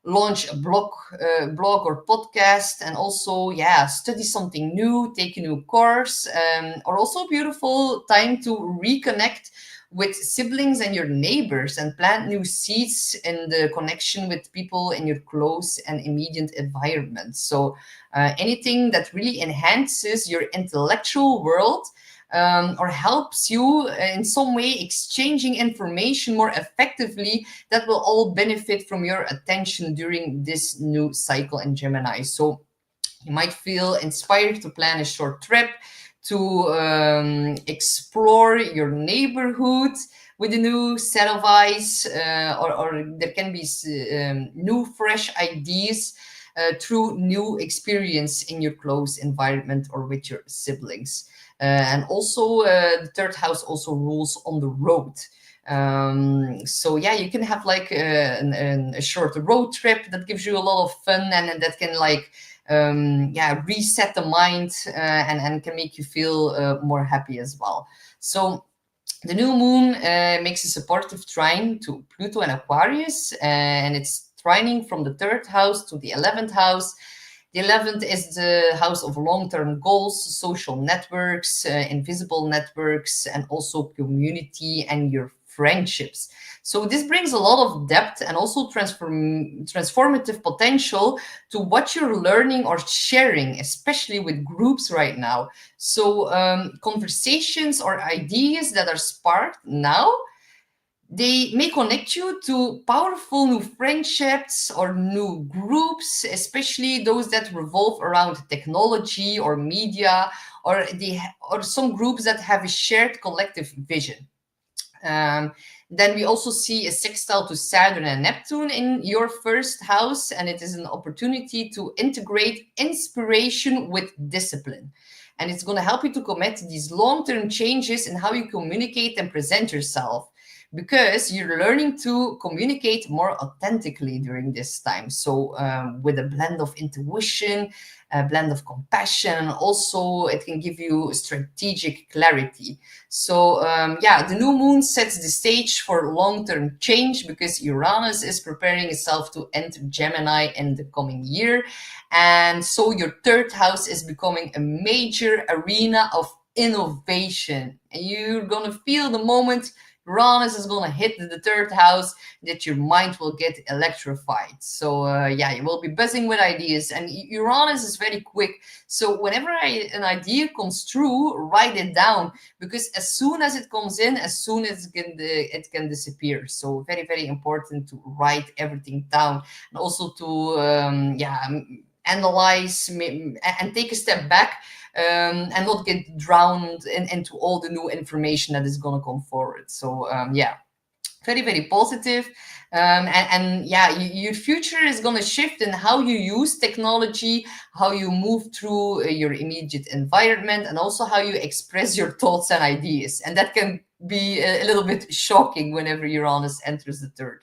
launch a blog or podcast, and also, yeah, study something new, take a new course, or also beautiful time to reconnect with siblings and your neighbors, and plant new seeds in the connection with people in your close and immediate environment. So anything that really enhances your intellectual world, or helps you in some way exchanging information more effectively, that will all benefit from your attention during this new cycle in Gemini. So you might feel inspired to plan a short trip, to explore your neighborhood with a new set of eyes, or there can be new, fresh ideas through new experience in your close environment or with your siblings. And also, the third house also rules on the road. So yeah, you can have like a short road trip that gives you a lot of fun, and that can like yeah, reset the mind, and can make you feel more happy as well. So the new moon makes a supportive trine to Pluto and Aquarius, and it's trining from the third house to the 11th house. The 11th is the house of long-term goals, social networks, invisible networks, and also community and your friendships. So this brings a lot of depth and also transformative potential to what you're learning or sharing, especially with groups right now. So conversations or ideas that are sparked now, they may connect you to powerful new friendships or new groups, especially those that revolve around technology or media, or some groups that have a shared collective vision. Um, then we also see a sextile to Saturn and Neptune in your first house, and it is an opportunity to integrate inspiration with discipline. And it's going to help you to commit to these long-term changes in how you communicate and present yourself, because you're learning to communicate more authentically during this time. So with a blend of intuition, a blend of compassion, also it can give you strategic clarity. So yeah, the new moon sets the stage for long-term change because Uranus is preparing itself to enter Gemini in the coming year. And so your third house is becoming a major arena of innovation. And you're going to feel the moment Uranus is going to hit the third house that your mind will get electrified. So yeah, you will be buzzing with ideas, and Uranus is very quick. So whenever an idea comes through, write it down, because as soon as it comes in, as soon as it can disappear. So very, very important to write everything down, and also to yeah, analyze and take a step back, and not get drowned into all the new information that is going to come forward. So yeah, very, very positive. And yeah, your future is going to shift in how you use technology, how you move through your immediate environment, and also how you express your thoughts and ideas. And that can be a little bit shocking whenever Uranus enters the third.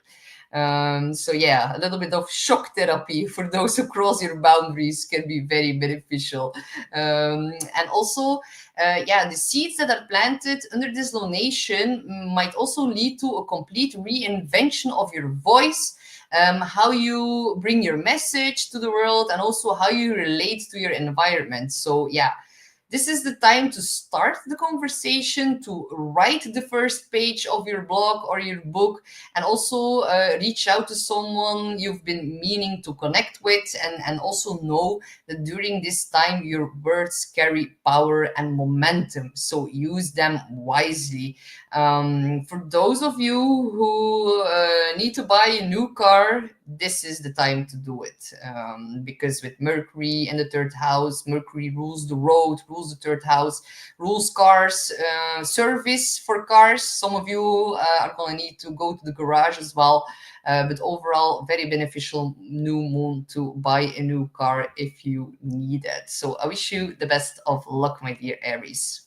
So yeah, a little bit of shock therapy for those who cross your boundaries can be very beneficial. And also, yeah, the seeds that are planted under this lunation might also lead to a complete reinvention of your voice, how you bring your message to the world, and also how you relate to your environment. So yeah, this is the time to start the conversation, to write the first page of your blog or your book, and also reach out to someone you've been meaning to connect with, and also know that during this time your words carry power and momentum. So use them wisely. For those of you who need to buy a new car, this is the time to do it, because with Mercury in the third house, Mercury rules the road, rules the third house, rules cars, service for cars. Some of you are going to need to go to the garage as well, but overall, very beneficial new moon to buy a new car if you need it. So I wish you the best of luck, my dear Aries.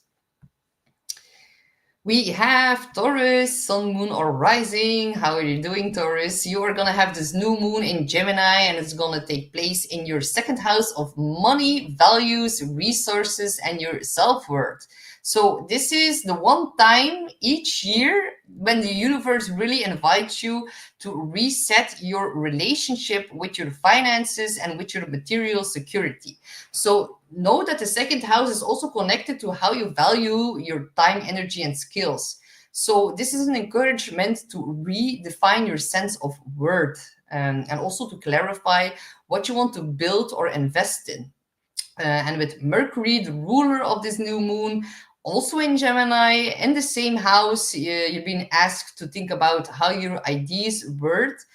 We have Taurus, sun, moon, or rising. How are you doing, Taurus? You are going to have this new moon in Gemini, and it's going to take place in your second house of money, values, resources, and your self-worth. So this is the one time each year when the universe really invites you to reset your relationship with your finances and with your material security. So know that the second house is also connected to how you value your time, energy, and skills. So this is an encouragement to redefine your sense of worth, and also to clarify what you want to build or invest in. And with Mercury, the ruler of this new moon, also in Gemini, in the same house, you've been asked to think about how your ideas, words,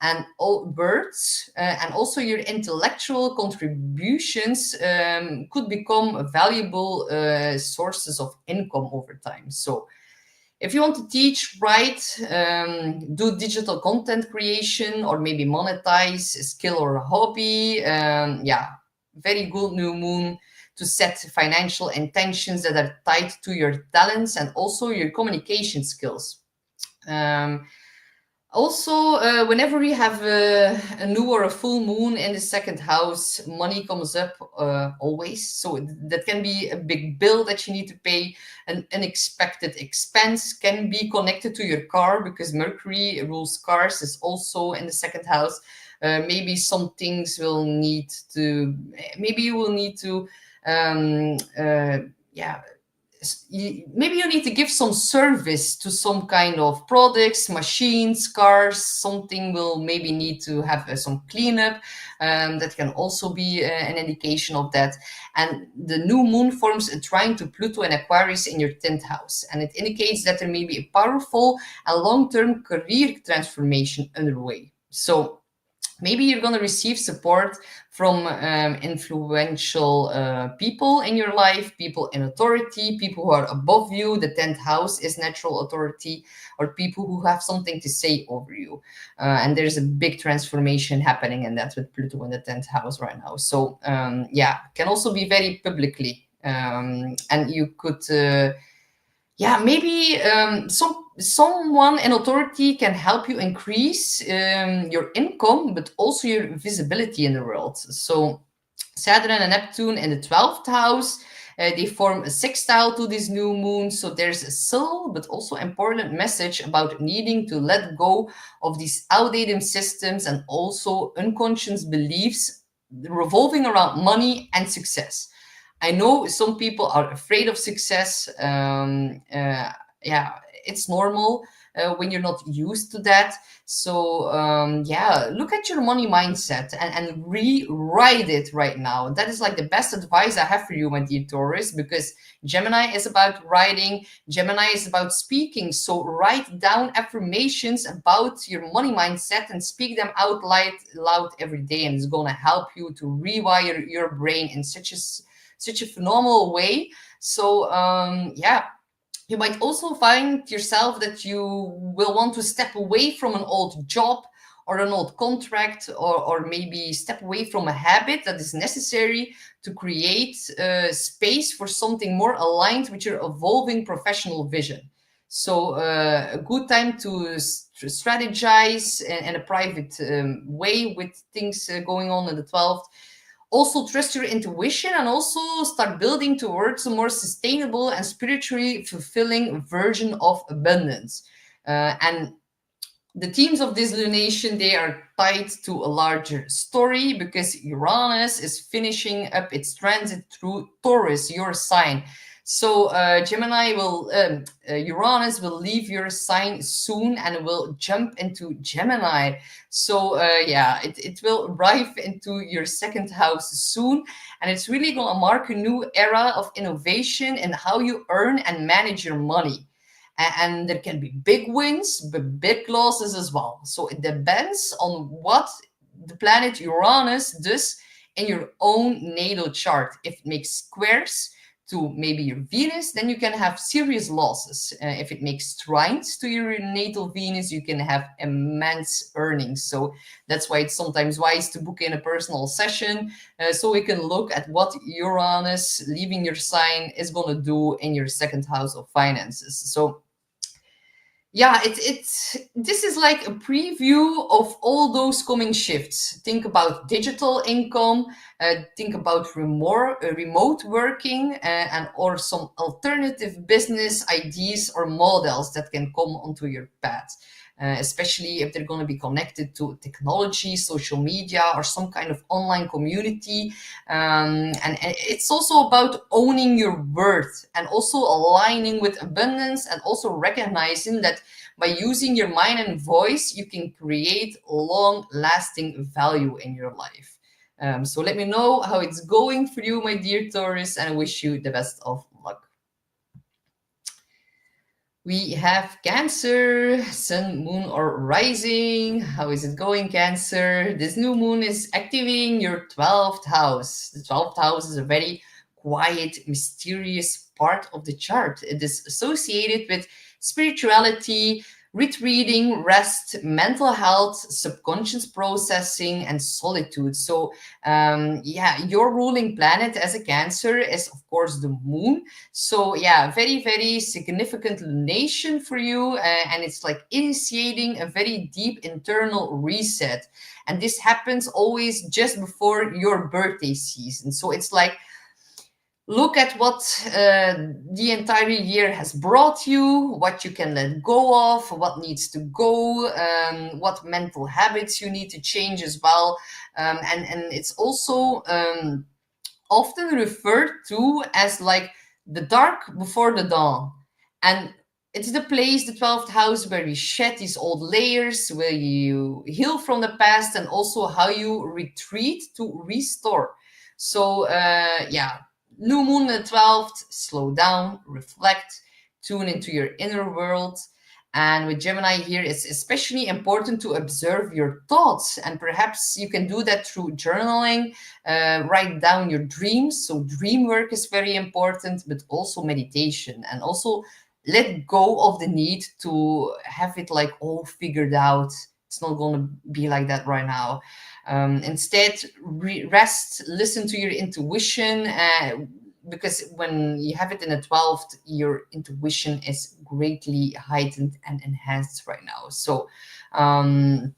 and also your intellectual contributions could become valuable sources of income over time. So if you want to teach, write, do digital content creation, or maybe monetize a skill or a hobby, yeah, very good new moon to set financial intentions that are tied to your talents and also your communication skills. Also, whenever we have a new or a full moon in the second house, money comes up always. So that can be a big bill that you need to pay. An unexpected expense can be connected to your car because Mercury rules cars, is also in the second house. Maybe some things will need to, maybe you will need to, yeah, maybe you need to give some service to some kind of products, machines, cars. Something will maybe need to have some cleanup. That can also be an indication of that. And the new moon forms a trine to Pluto and Aquarius in your 10th house, and it indicates that there may be a powerful and long-term career transformation underway. So maybe you're going to receive support from influential people in your life, people in authority, people who are above you. The 10th house is natural authority, or people who have something to say over you. And there's a big transformation happening in that with Pluto in the 10th house right now. So yeah, can also be very publicly. And you could yeah, maybe someone in authority can help you increase your income, but also your visibility in the world. So Saturn and Neptune in the 12th house, they form a sextile to this new moon. So there's a subtle but also important message about needing to let go of these outdated systems and also unconscious beliefs revolving around money and success. I know some people are afraid of success. Yeah, it's normal when you're not used to that. So yeah, look at your money mindset and rewrite it right now. That is like the best advice I have for you, my dear Taurus, because Gemini is about writing, Gemini is about speaking. So write down affirmations about your money mindset and speak them out loud every day, and it's going to help you to rewire your brain in such a phenomenal way. So yeah, you might also find yourself that you will want to step away from an old job or an old contract, or maybe step away from a habit that is necessary to create space for something more aligned with your evolving professional vision. So a good time to strategize in a private way with things going on in the 12th. Also trust your intuition and also start building towards a more sustainable and spiritually fulfilling version of abundance. And the themes of this lunation, they are tied to a larger story, because Uranus is finishing up its transit through Taurus, your sign. So Uranus will leave your sign soon and will jump into Gemini. So yeah, it will arrive into your second house soon, and it's really going to mark a new era of innovation in how you earn and manage your money. And there can be big wins, but big losses as well. So it depends on what the planet Uranus does in your own natal chart. If it makes squares to maybe your Venus, then you can have serious losses. If it makes trines to your natal Venus, you can have immense earnings. So that's why it's sometimes wise to book in a personal session, so we can look at what Uranus leaving your sign is going to do in your second house of finances. So yeah, this is like a preview of all those coming shifts. Think about digital income, think about remote working, and or some alternative business ideas or models that can come onto your path. Especially if they're going to be connected to technology, social media, or some kind of online community. And it's also about owning your worth and also aligning with abundance, and also recognizing that by using your mind and voice, you can create long-lasting value in your life. So let me know how it's going for you, my dear Taurus, and I wish you the best of luck. We have Cancer, Sun, Moon, or Rising. How is it going, Cancer? This new moon is activating your 12th house. The 12th house is a very quiet, mysterious part of the chart. It is associated with spirituality, retreating, rest, mental health, subconscious processing, and solitude. So yeah, your ruling planet as a Cancer is, of course, the moon. So yeah, very, very significant lunation for you. And it's like initiating a very deep internal reset. And this happens always just before your birthday season. So it's like, look at what the entire year has brought you, what you can let go of, what needs to go, what mental habits you need to change as well. And it's also often referred to as like the dark before the dawn. And it's the place, the 12th house, where you shed these old layers, where you heal from the past, and also how you retreat to restore. So, yeah, new moon the 12th, slow down, reflect, tune into your inner world. And with Gemini here, it's especially important to observe your thoughts. And perhaps you can do that through journaling, write down your dreams. So, dream work is very important, but also meditation. And also let go of the need to have it like all figured out. It's not going to be like that right now. Instead, rest, listen to your intuition. Because when you have it in the 12th, your intuition is greatly heightened and enhanced right now. So, the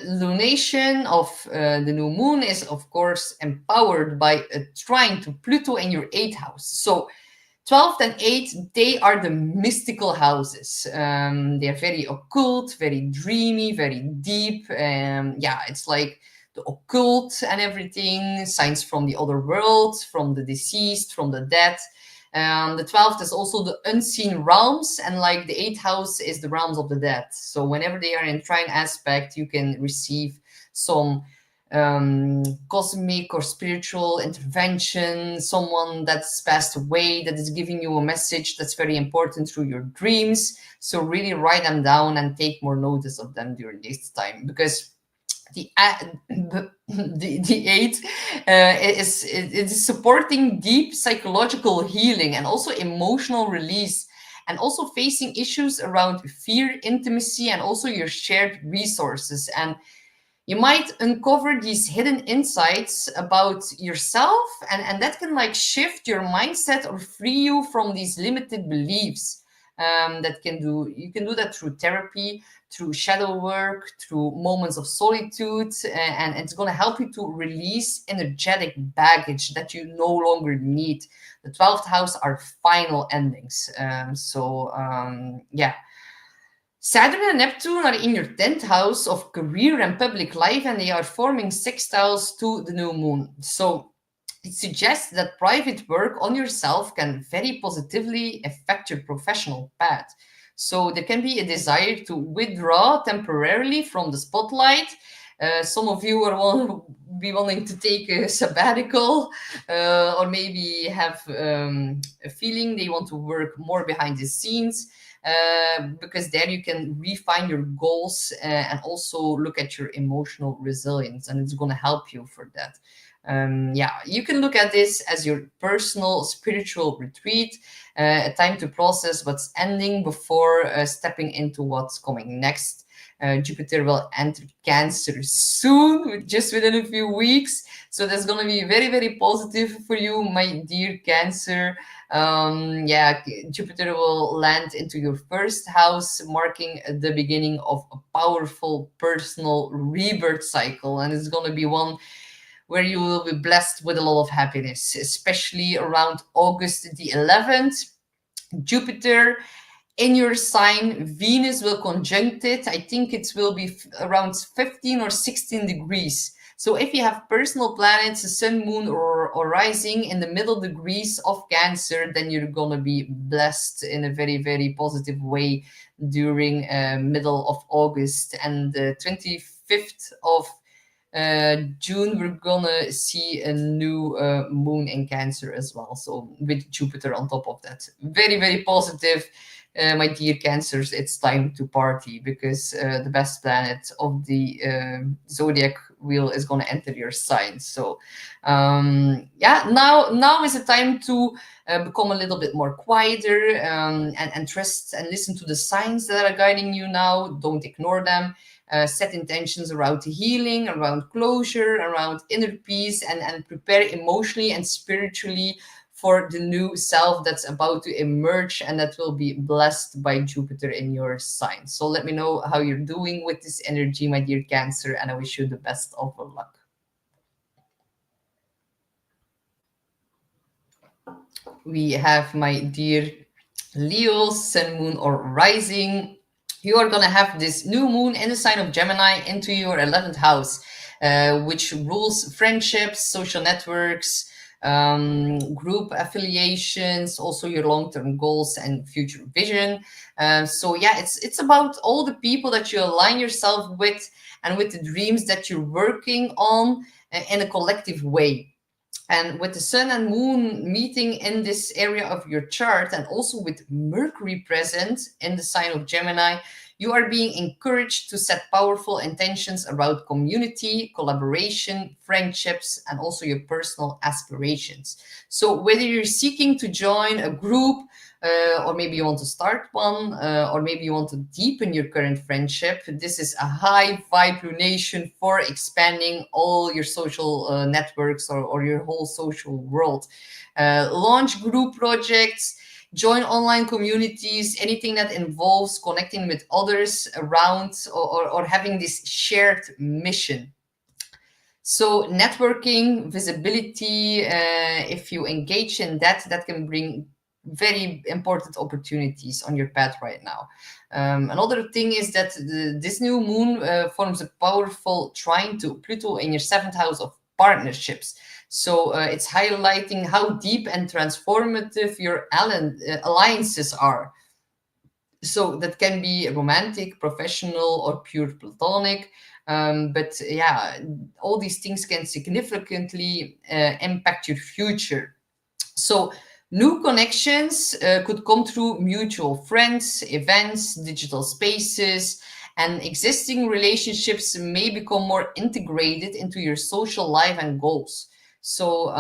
lunation of the new moon is, of course, empowered by a trine to Pluto in your 8th house. So, 12th and 8th, they are the mystical houses. They're very occult, very dreamy, very deep. Yeah, it's like the occult and everything, signs from the other world, from the deceased, from the dead. The 12th is also the unseen realms, and like the 8th house is the realms of the dead. So whenever they are in trine aspect, you can receive some cosmic or spiritual intervention, someone that's passed away that is giving you a message that's very important through your dreams. So really write them down and take more notice of them during this time, because the eight it is supporting deep psychological healing and also emotional release, and also facing issues around fear, intimacy, and also your shared resources. And you might uncover these hidden insights about yourself, and that can like shift your mindset or free you from these limited beliefs. You can do that through therapy, through shadow work, through moments of solitude, and it's going to help you to release energetic baggage that you no longer need. The 12th house are final endings. Yeah. Saturn and Neptune are in your 10th house of career and public life, and they are forming sextiles to the new moon. So it suggests that private work on yourself can very positively affect your professional path. So there can be a desire to withdraw temporarily from the spotlight. Some of you are be wanting to take a sabbatical, or maybe have a feeling they want to work more behind the scenes. Because there you can refine your goals, and also look at your emotional resilience, and it's going to help you for that. Yeah, you can look at this as your personal spiritual retreat, a time to process what's ending before stepping into what's coming next. Jupiter will enter Cancer soon, just within a few weeks. So that's going to be very, very positive for you, my dear Cancer. Yeah, Jupiter will land into your first house, marking the beginning of a powerful personal rebirth cycle. And it's going to be one where you will be blessed with a lot of happiness, especially around August the 11th. Jupiter in your sign, Venus will conjunct it. I think it will be around 15 or 16 degrees. So if you have personal planets, the sun, moon, or rising in the middle degrees of Cancer, then you're going to be blessed in a very, very positive way during middle of August. And the 25th of June, we're gonna see a new moon in Cancer as well. So with Jupiter on top of that, very, very positive. My dear Cancers, it's time to party, because the best planet of the zodiac wheel is going to enter your sign. So yeah, now is the time to become a little bit more quieter, and trust and listen to the signs that are guiding you now. Don't ignore them. Set intentions around healing, around closure, around inner peace, and prepare emotionally and spiritually for the new self that's about to emerge, and that will be blessed by Jupiter in your sign. So let me know how you're doing with this energy, my dear Cancer, and I wish you the best of luck. We have my dear Leo, Sun, Moon, or Rising. You are going to have this new moon in the sign of Gemini into your 11th house, which rules friendships, social networks, group affiliations, also your long-term goals and future vision. So yeah, it's about all the people that you align yourself with and with the dreams that you're working on in a collective way. And with the sun and moon meeting in this area of your chart, and also with Mercury present in the sign of Gemini, you are being encouraged to set powerful intentions around community, collaboration, friendships, and also your personal aspirations. So, whether you're seeking to join a group, or maybe you want to start one, or maybe you want to deepen your current friendship, this is a high vibe lunation for expanding all your social networks, or your whole social world. Launch group projects, join online communities, anything that involves connecting with others around, or having this shared mission. So networking, visibility, if you engage in that, that can bring very important opportunities on your path right now. Another thing is that this new moon forms a powerful trine to Pluto in your seventh house of partnerships. So it's highlighting how deep and transformative your alliances are. So that can be romantic, professional, or pure platonic. But yeah, all these things can significantly impact your future. So new connections could come through mutual friends, events, digital spaces, and existing relationships may become more integrated into your social life and goals. So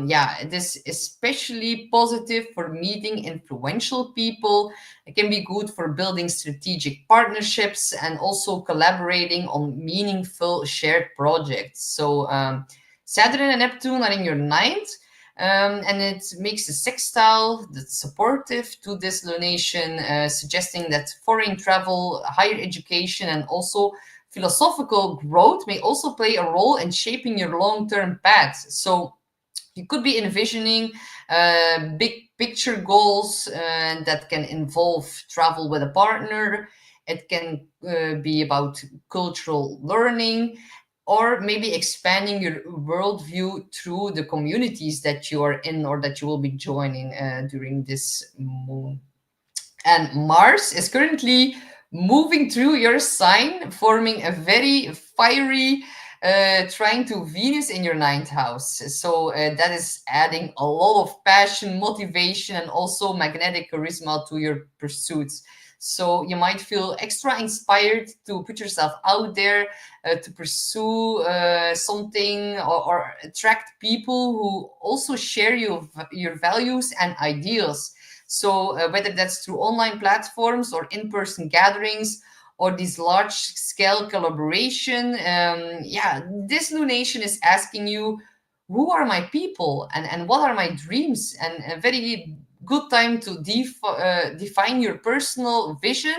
yeah, it is especially positive for meeting influential people. It can be good for building strategic partnerships and also collaborating on meaningful shared projects. So Saturn and Neptune are in your ninth, and it makes a sextile that's supportive to this lunation, suggesting that foreign travel, higher education, and also philosophical growth may also play a role in shaping your long-term path. So you could be envisioning big picture goals that can involve travel with a partner. It can be about cultural learning, or maybe expanding your worldview through the communities that you are in or that you will be joining during this moon. And Mars is currently moving through your sign, forming a very fiery trine to Venus in your ninth house. So that is adding a lot of passion, motivation, and also magnetic charisma to your pursuits. So you might feel extra inspired to put yourself out there, to pursue something, or attract people who also share your values and ideals. So whether that's through online platforms or in-person gatherings or these large-scale collaboration, yeah, this lunation is asking you, who are my people, and what are my dreams? And a very good time to define your personal vision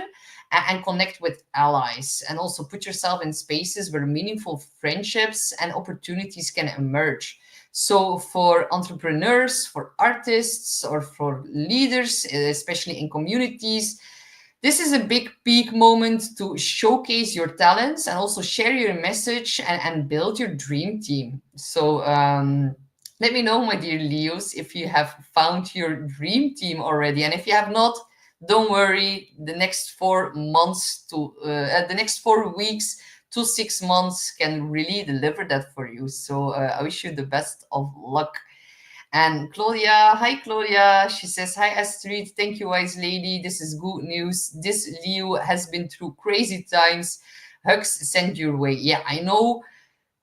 and connect with allies, and also put yourself in spaces where meaningful friendships and opportunities can emerge. So, for entrepreneurs, for artists, or for leaders, especially in communities, this is a big peak moment to showcase your talents and also share your message, and build your dream team. So, let me know, my dear Leos, if you have found your dream team already. And if you have not, don't worry, the next 4 weeks to 6 months can really deliver that for you. So I wish you the best of luck. And Claudia, hi Claudia. She says, hi Astrid, thank you, wise lady. This is good news. This Leo has been through crazy times. Hugs sent your way. Yeah, I know.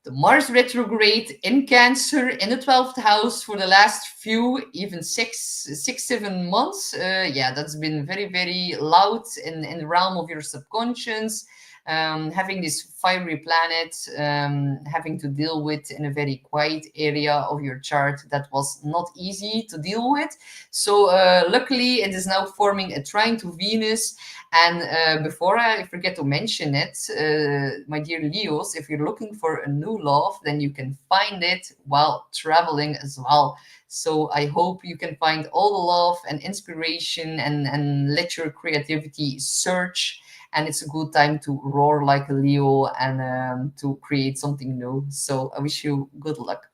The Mars retrograde in Cancer in the 12th house for the last few, even 7 months. Yeah, that's been very, very loud in the realm of your subconscious. Having this fiery planet, having to deal with in a very quiet area of your chart that was not easy to deal with. So luckily it is now forming a trine to Venus. And before I forget to mention it, my dear Leos, if you're looking for a new love, then you can find it while traveling as well. So I hope you can find all the love and inspiration, and let your creativity surge. And it's a good time to roar like a Leo, and to create something new. So I wish you good luck.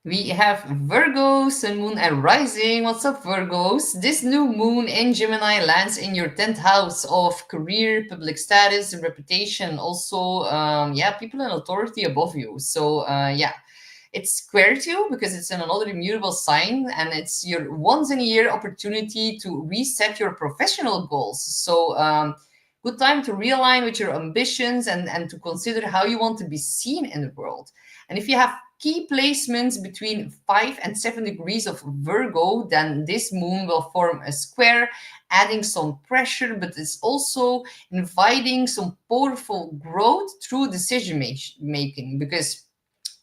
We have Virgo, Sun, Moon, and Rising. What's up, Virgos? This new moon in Gemini lands in your 10th house of career, public status, and reputation. Also, yeah, people in authority above you. So, yeah, it's square to you because it's in another immutable sign, and it's your once in a year opportunity to reset your professional goals. So, good time to realign with your ambitions and to consider how you want to be seen in the world. And if you have key placements between 5 and 7 degrees of Virgo, then this moon will form a square, adding some pressure, but it's also inviting some powerful growth through decision making because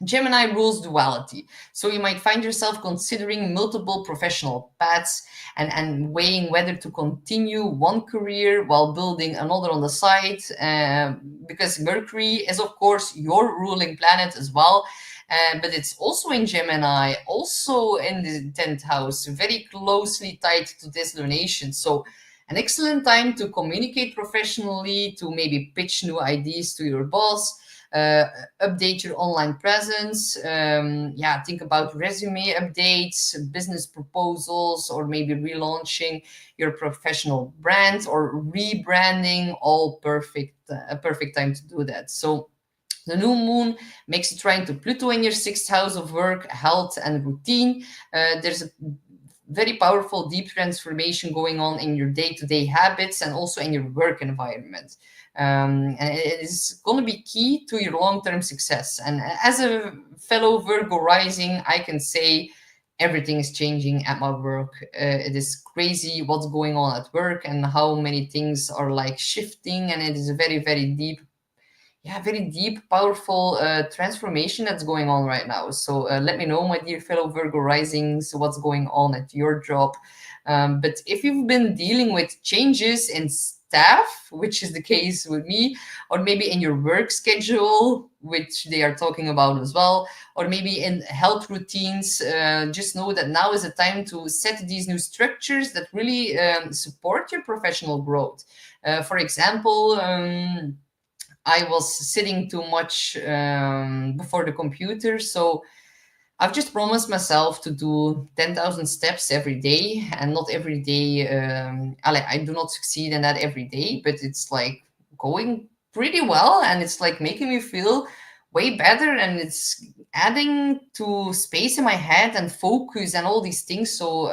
Gemini rules duality. So you might find yourself considering multiple professional paths and weighing whether to continue one career while building another on the side, because Mercury is, of course, your ruling planet as well. But it's also in Gemini, also in the 10th house, very closely tied to this lunation. So an excellent time to communicate professionally, to maybe pitch new ideas to your boss, uh, update your online presence. Yeah, think about resume updates, business proposals, or maybe relaunching your professional brand or rebranding. All perfect, a perfect time to do that. So the new moon makes it trine to Pluto in your sixth house of work, health, and routine. There's a very powerful, deep transformation going on in your day to day habits and also in your work environment. And it is going to be key to your long term success. And as a fellow Virgo rising, I can say everything is changing at my work. It is crazy what's going on at work and how many things are like shifting. And it is a very, very deep, yeah, very deep, powerful transformation that's going on right now. So let me know, my dear fellow Virgo risings, what's going on at your job. But if you've been dealing with changes in staff, which is the case with me, or maybe in your work schedule, which they are talking about as well, or maybe in health routines, just know that now is the time to set these new structures that really support your professional growth. For example, I was sitting too much before the computer, so I've just promised myself to do 10,000 steps every day, and not every day. I do not succeed in that every day, but it's like going pretty well, and it's like making me feel way better, and it's adding to space in my head and focus and all these things. So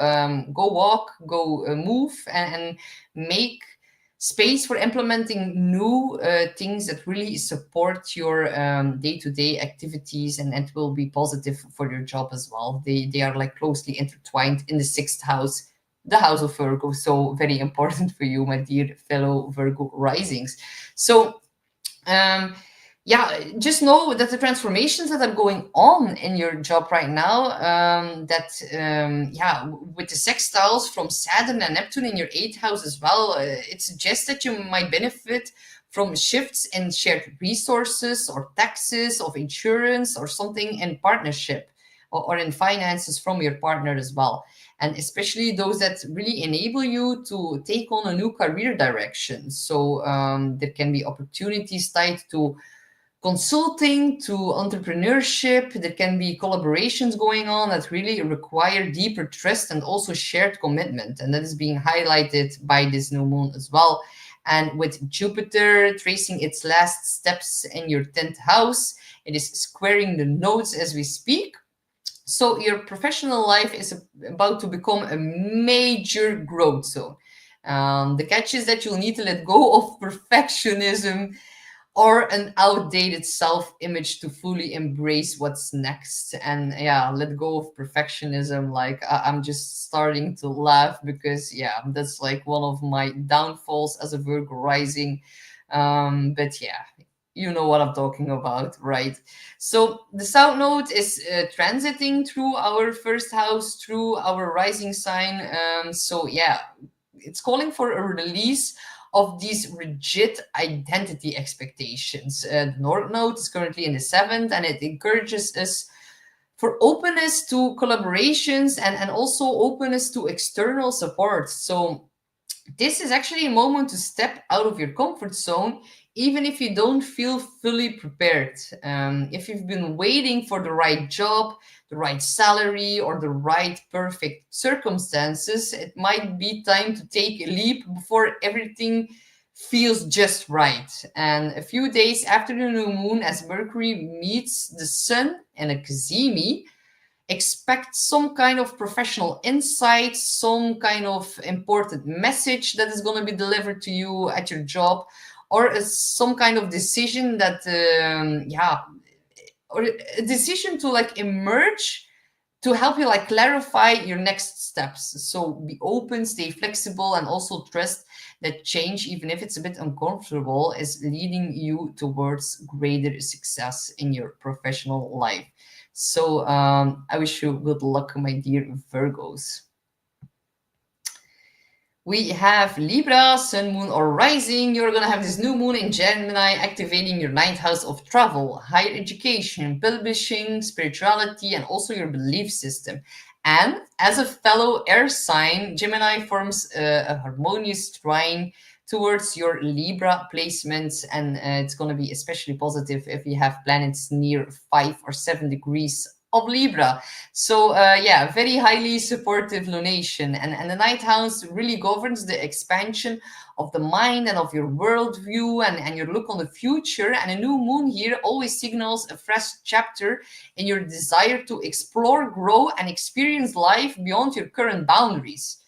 go walk, go move, and make space for implementing new things that really support your day-to-day activities, and it will be positive for your job as well. They are like closely intertwined in the sixth house, the house of Virgo. So very important for you, my dear fellow Virgo risings. So um, yeah, just know that the transformations that are going on in your job right now, yeah, with the sextiles from Saturn and Neptune in your eighth house as well, it suggests that you might benefit from shifts in shared resources or taxes of insurance or something in partnership, or in finances from your partner as well. And especially those that really enable you to take on a new career direction. So there can be opportunities tied to consulting, to entrepreneurship. There can be collaborations going on that really require deeper trust and also shared commitment. And that is being highlighted by this new moon as well. And with Jupiter tracing its last steps in your 10th house, it is squaring the nodes as we speak. So your professional life is about to become a major growth zone. The catch is that you'll need to let go of perfectionism or an outdated self-image to fully embrace what's next. And yeah, let go of perfectionism. Like I'm just starting to laugh because yeah, that's like one of my downfalls as a Virgo rising. But yeah, you know what I'm talking about, right? So the South Node is transiting through our first house, through our rising sign. So yeah, it's calling for a release of these rigid identity expectations. The North Node is currently in the seventh, and it encourages us for openness to collaborations and also openness to external support. So This is actually a moment to step out of your comfort zone, even if you don't feel fully prepared. If you've been waiting for the right job, the right salary, or the right perfect circumstances, it might be time to take a leap before everything feels just right. And a few days after the new moon, as Mercury meets the sun in a Kazemi, expect some kind of professional insight, some kind of important message that is going to be delivered to you at your job, or some kind of decision that, or a decision to like emerge to help you like clarify your next steps. So be open, stay flexible, and also trust that change, even if it's a bit uncomfortable, is leading you towards greater success in your professional life. So I wish you good luck, my dear Virgos. We have Libra, Sun, Moon, or Rising. You're going to have this new moon in Gemini activating your ninth house of travel, higher education, publishing, spirituality, and also your belief system. And as a fellow air sign, Gemini forms a harmonious trine towards your Libra placements, and it's going to be especially positive if you have planets near 5 or 7 degrees of Libra. So yeah, very highly supportive lunation. And the ninth house really governs the expansion of the mind and of your worldview and your look on the future. And a new moon here always signals a fresh chapter in your desire to explore, grow, and experience life beyond your current boundaries.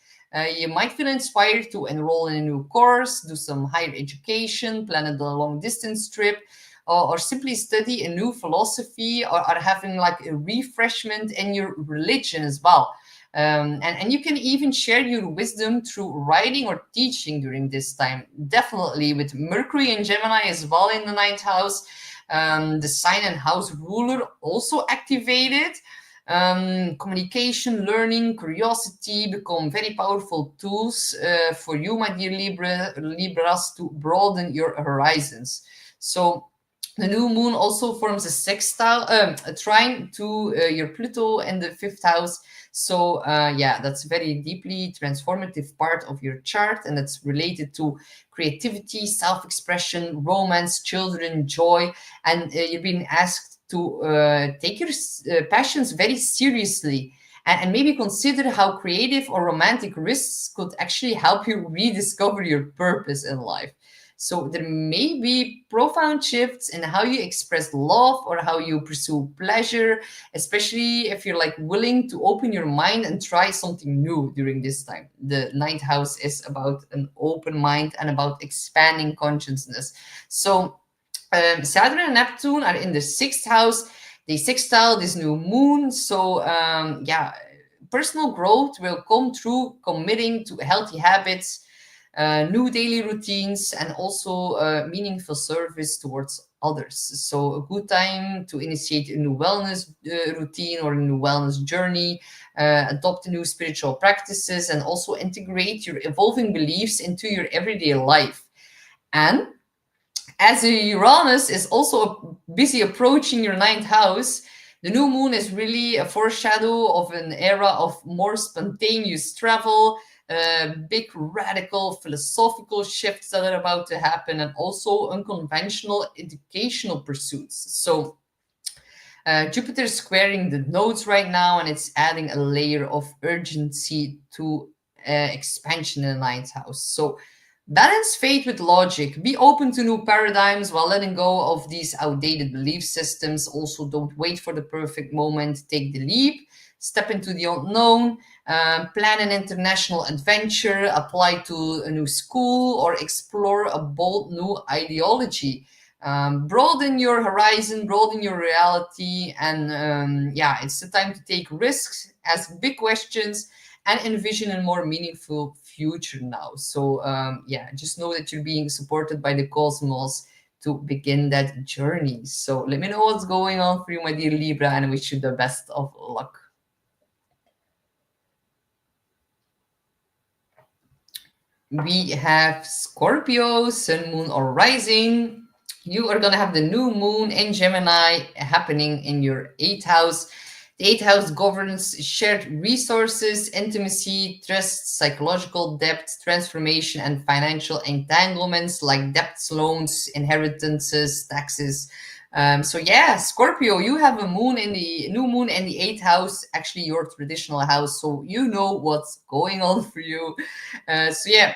You might feel inspired to enroll in a new course, do some higher education, plan a long distance trip, or simply study a new philosophy, or having like a refreshment in your religion as well. And you can even share your wisdom through writing or teaching during this time. Definitely with Mercury and Gemini as well in the ninth house, the sign and house ruler also activated. Communication, learning, curiosity become very powerful tools for you, my dear Libras, to broaden your horizons. So the new moon also forms a sextile, a trine to your Pluto in the fifth house. So yeah, that's very deeply transformative part of your chart, and that's related to creativity, self-expression, romance, children, joy, and you're being asked to take your passions very seriously, and maybe consider how creative or romantic risks could actually help you rediscover your purpose in life. So there may be profound shifts in how you express love or how you pursue pleasure, especially if you're like willing to open your mind and try something new during this time. The ninth house is about an open mind and about expanding consciousness. So Saturn and Neptune are in the sixth house. They sextile this new moon. So yeah, personal growth will come through committing to healthy habits, new daily routines, and also meaningful service towards others. So a good time to initiate a new wellness routine or a new wellness journey, adopt new spiritual practices, and also integrate your evolving beliefs into your everyday life. And as Uranus is also busy approaching your ninth house, the new moon is really a foreshadow of an era of more spontaneous travel, big radical philosophical shifts that are about to happen, and also unconventional educational pursuits. So Jupiter is squaring the nodes right now, and it's adding a layer of urgency to expansion in the ninth house. So balance faith with logic. Be open to new paradigms while letting go of these outdated belief systems. Also, don't wait for the perfect moment. Take the leap. Step into the unknown. Plan an international adventure. Apply to a new school or explore a bold new ideology. Broaden your horizon, broaden your reality, and yeah, it's the time to take risks, ask big questions, and envision a more meaningful future now. So yeah, just know that you're being supported by the cosmos to begin that journey. So let me know what's going on for you, my dear Libra, and I wish you the best of luck. We have Scorpio, Sun, Moon, or Rising. You are going to have the new moon in Gemini happening in your eighth house. The eighth house governs shared resources, intimacy, trust, psychological depth, transformation, and financial entanglements like debts, loans, inheritances, taxes. So yeah, Scorpio, you have a moon in the new moon in the eighth house, actually your traditional house, so you know what's going on for you. So yeah,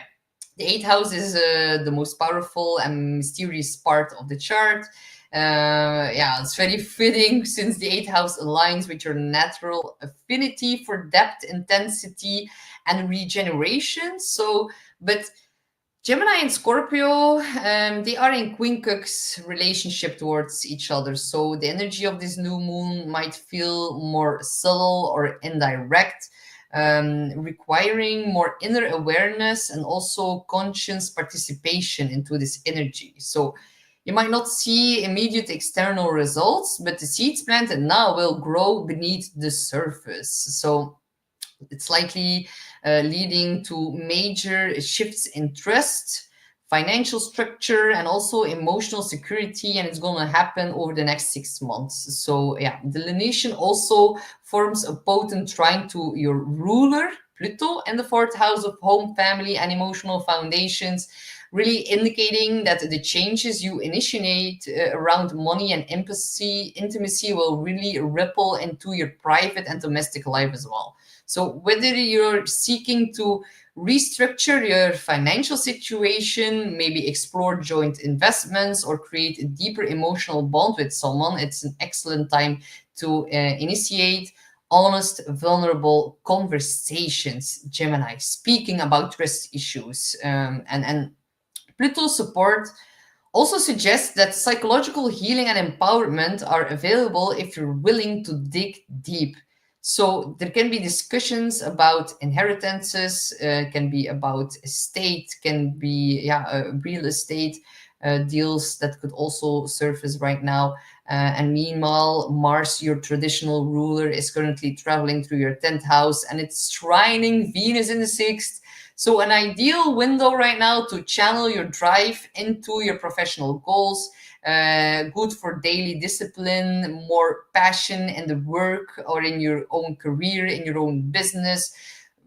the eighth house is the most powerful and mysterious part of the chart. Yeah, it's very fitting since the eighth house aligns with your natural affinity for depth, intensity, and regeneration. So, but Gemini and Scorpio, they are in quincunx relationship towards each other. So the energy of this new moon might feel more subtle or indirect, requiring more inner awareness and also conscious participation into this energy. So you might not see immediate external results, but the seeds planted now will grow beneath the surface. So it's likely leading to major shifts in trust, financial structure, and also emotional security. And it's going to happen over the next 6 months. So, yeah, the lunation also forms a potent trine to your ruler, Pluto, in the fourth house of home, family, and emotional foundations, really indicating that the changes you initiate around money and intimacy will really ripple into your private and domestic life as well. So whether you're seeking to restructure your financial situation, maybe explore joint investments or create a deeper emotional bond with someone, it's an excellent time to initiate honest, vulnerable conversations, Gemini, speaking about trust issues. And Pluto's support also suggests that psychological healing and empowerment are available if you're willing to dig deep. So there can be discussions about inheritances, can be about estate, can be real estate deals that could also surface right now. And meanwhile, Mars, your traditional ruler, is currently traveling through your 10th house and it's trining Venus in the 6th. So an ideal window right now to channel your drive into your professional goals, good for daily discipline, more passion in the work or in your own career, in your own business.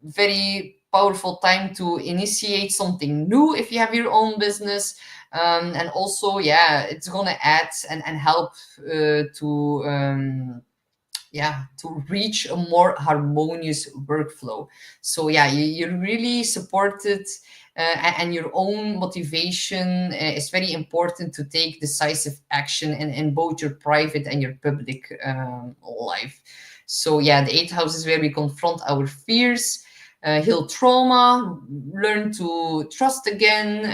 Very powerful time to initiate something new if you have your own business. And also, yeah, it's going to add and help to reach a more harmonious workflow. So yeah, you're really supported, and your own motivation is very important to take decisive action in both your private and your public life. So yeah, the eighth house is where we confront our fears, heal trauma, learn to trust again,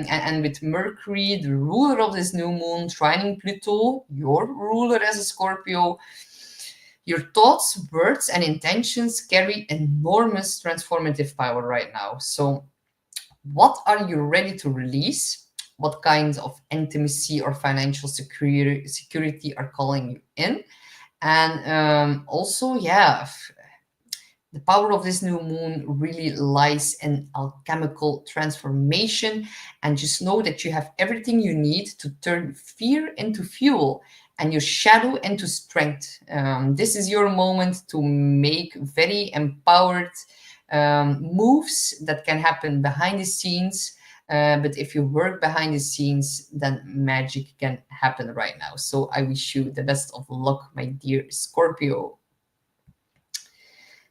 and with Mercury, the ruler of this new moon, trining Pluto, your ruler as a Scorpio, your thoughts, words, and intentions carry enormous transformative power right now. So, what are you ready to release? What kinds of intimacy or financial security are calling you in? And also, yeah, the power of this new moon really lies in alchemical transformation. And just know that you have everything you need to turn fear into fuel and your shadow into strength. This is your moment to make very empowered moves that can happen behind the scenes. But if you work behind the scenes, then magic can happen right now. So I wish you the best of luck, my dear Scorpio.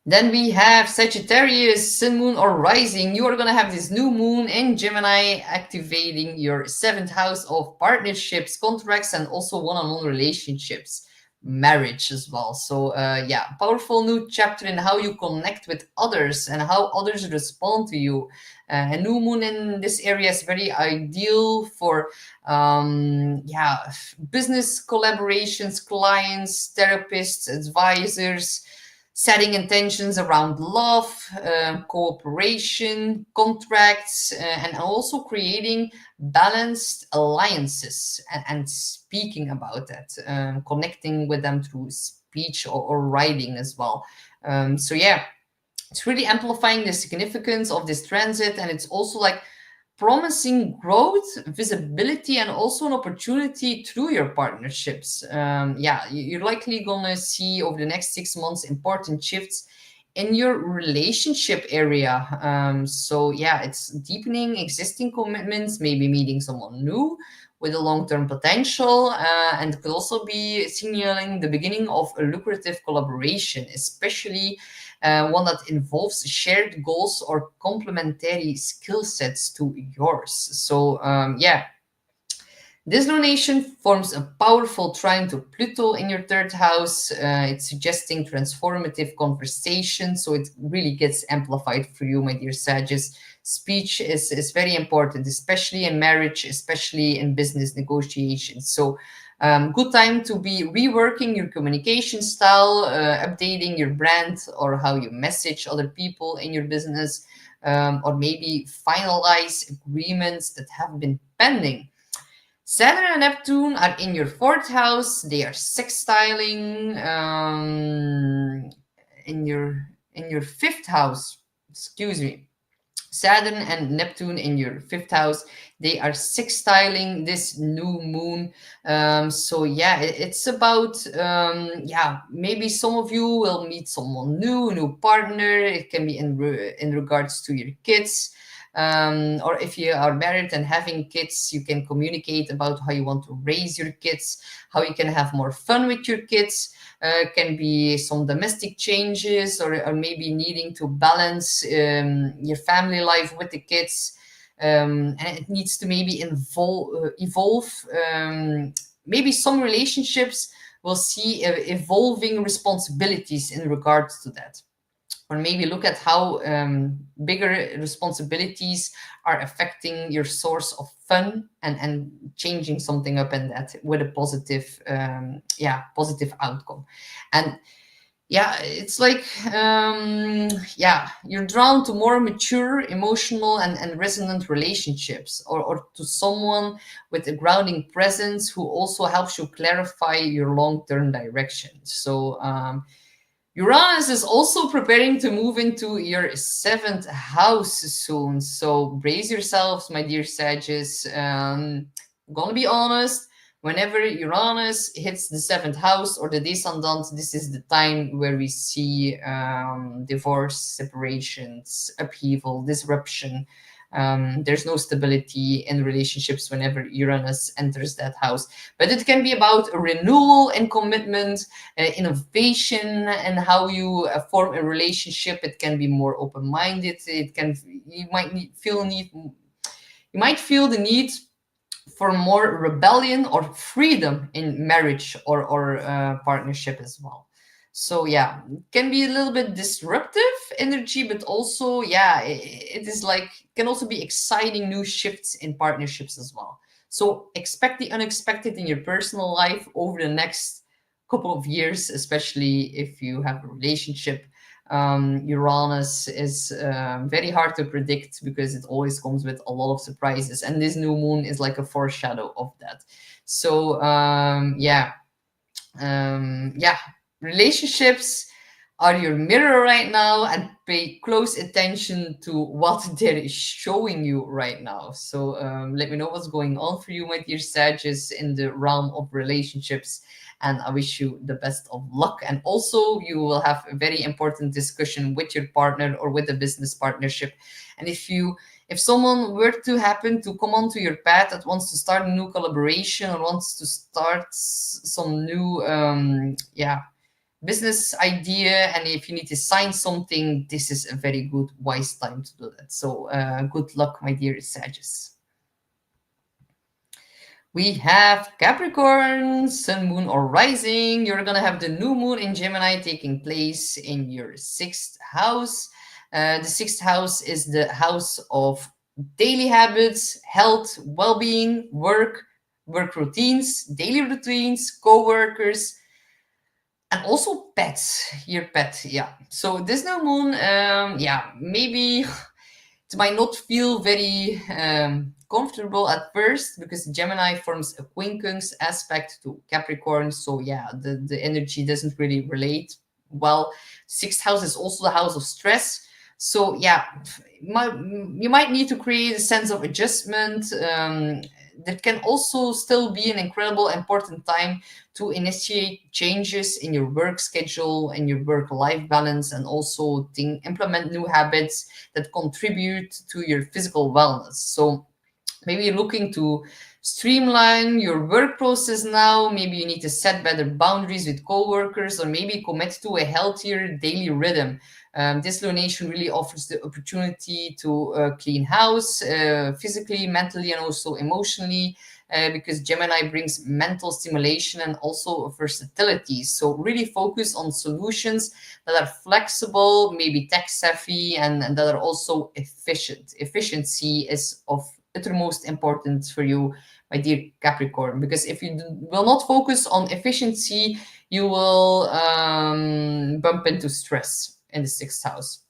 Then we have Sagittarius, Sun, Moon, or Rising. You are going to have this new moon in Gemini activating your 7th house of partnerships, contracts, and also one-on-one relationships, marriage as well. So yeah, powerful new chapter in how you connect with others and how others respond to you. A new moon in this area is very ideal for business collaborations, clients, therapists, advisors, setting intentions around love, cooperation, contracts, and also creating balanced alliances and speaking about that, connecting with them through speech or writing as well. So yeah, it's really amplifying the significance of this transit, and it's also like promising growth, visibility, and also an opportunity through your partnerships. Yeah, you're likely gonna see over the next 6 months important shifts in your relationship area. So yeah, it's deepening existing commitments, maybe meeting someone new with a long-term potential, and could also be signaling the beginning of a lucrative collaboration, especially one that involves shared goals or complementary skill sets to yours. So yeah, this lunation forms a powerful trine to Pluto in your third house. It's suggesting transformative conversation, so it really gets amplified for you, my dear Sagittarius. Speech is very important, especially in marriage, especially in business negotiations. So, good time to be reworking your communication style, updating your brand or how you message other people in your business, or maybe finalize agreements that have been pending. Saturn and Neptune are in your fourth house. They are sextiling in your fifth house. Excuse me. Saturn and Neptune in your fifth house. They are sextiling this new moon. So yeah, it's about yeah. Maybe some of you will meet someone new, a new partner. It can be in regards to your kids. Or if you are married and having kids, you can communicate about how you want to raise your kids, how you can have more fun with your kids. Can be some domestic changes, or maybe needing to balance your family life with the kids. And it needs to maybe evolve. Maybe some relationships will see evolving responsibilities in regards to that, or maybe look at how bigger responsibilities are affecting your source of fun, and changing something up in that with a positive positive outcome. And yeah, it's like yeah, you're drawn to more mature, emotional, and resonant relationships, or to someone with a grounding presence who also helps you clarify your long-term direction. So Uranus is also preparing to move into your seventh house soon. So brace yourselves, my dear Sagittarius. I'm gonna be honest. Whenever Uranus hits the seventh house or the descendant, this is the time where we see divorce, separations, upheaval, disruption. There's no stability in relationships whenever Uranus enters that house. But it can be about a renewal and commitment, innovation, and how you form a relationship. It can be more open-minded. You might feel the need for more rebellion or freedom in marriage or partnership as well. So yeah, it can be a little bit disruptive energy, but also yeah, it is like, can also be exciting new shifts in partnerships as well. So expect the unexpected in your personal life over the next couple of years, especially if you have a relationship. Uranus is very hard to predict because it always comes with a lot of surprises, and this new moon is like a foreshadow of that. So yeah, relationships are your mirror right now, and pay close attention to what they're showing you right now. So let me know what's going on for you, my dear Sagittarius, in the realm of relationships, and I wish you the best of luck. And also, you will have a very important discussion with your partner or with a business partnership. And if someone were to happen to come onto your path that wants to start a new collaboration or wants to start some new business idea, and if you need to sign something, this is a very good, wise time to do that. So good luck, my dear Sagittarius. We have Capricorn, Sun, Moon, or Rising. You're going to have the new moon in Gemini taking place in your sixth house. The sixth house is the house of daily habits, health, well-being, work routines, daily routines, co-workers, and also pets, your pet. Yeah. So this new moon, maybe it might not feel very comfortable at first, because Gemini forms a quincunx aspect to Capricorn. So yeah, the energy doesn't really relate well. Sixth house is also the house of stress. So yeah, you might need to create a sense of adjustment. That can also still be an incredible important time to initiate changes in your work schedule and your work-life balance, and also implement new habits that contribute to your physical wellness. So maybe you're looking to streamline your work process now. Maybe you need to set better boundaries with coworkers, or maybe commit to a healthier daily rhythm. This lunation really offers the opportunity to clean house physically, mentally, and also emotionally. Because Gemini brings mental stimulation and also versatility. So really focus on solutions that are flexible, maybe tech savvy, and that are also efficient. Efficiency is of uttermost importance for you, my dear Capricorn, because if you will not focus on efficiency, you will bump into stress in the sixth house.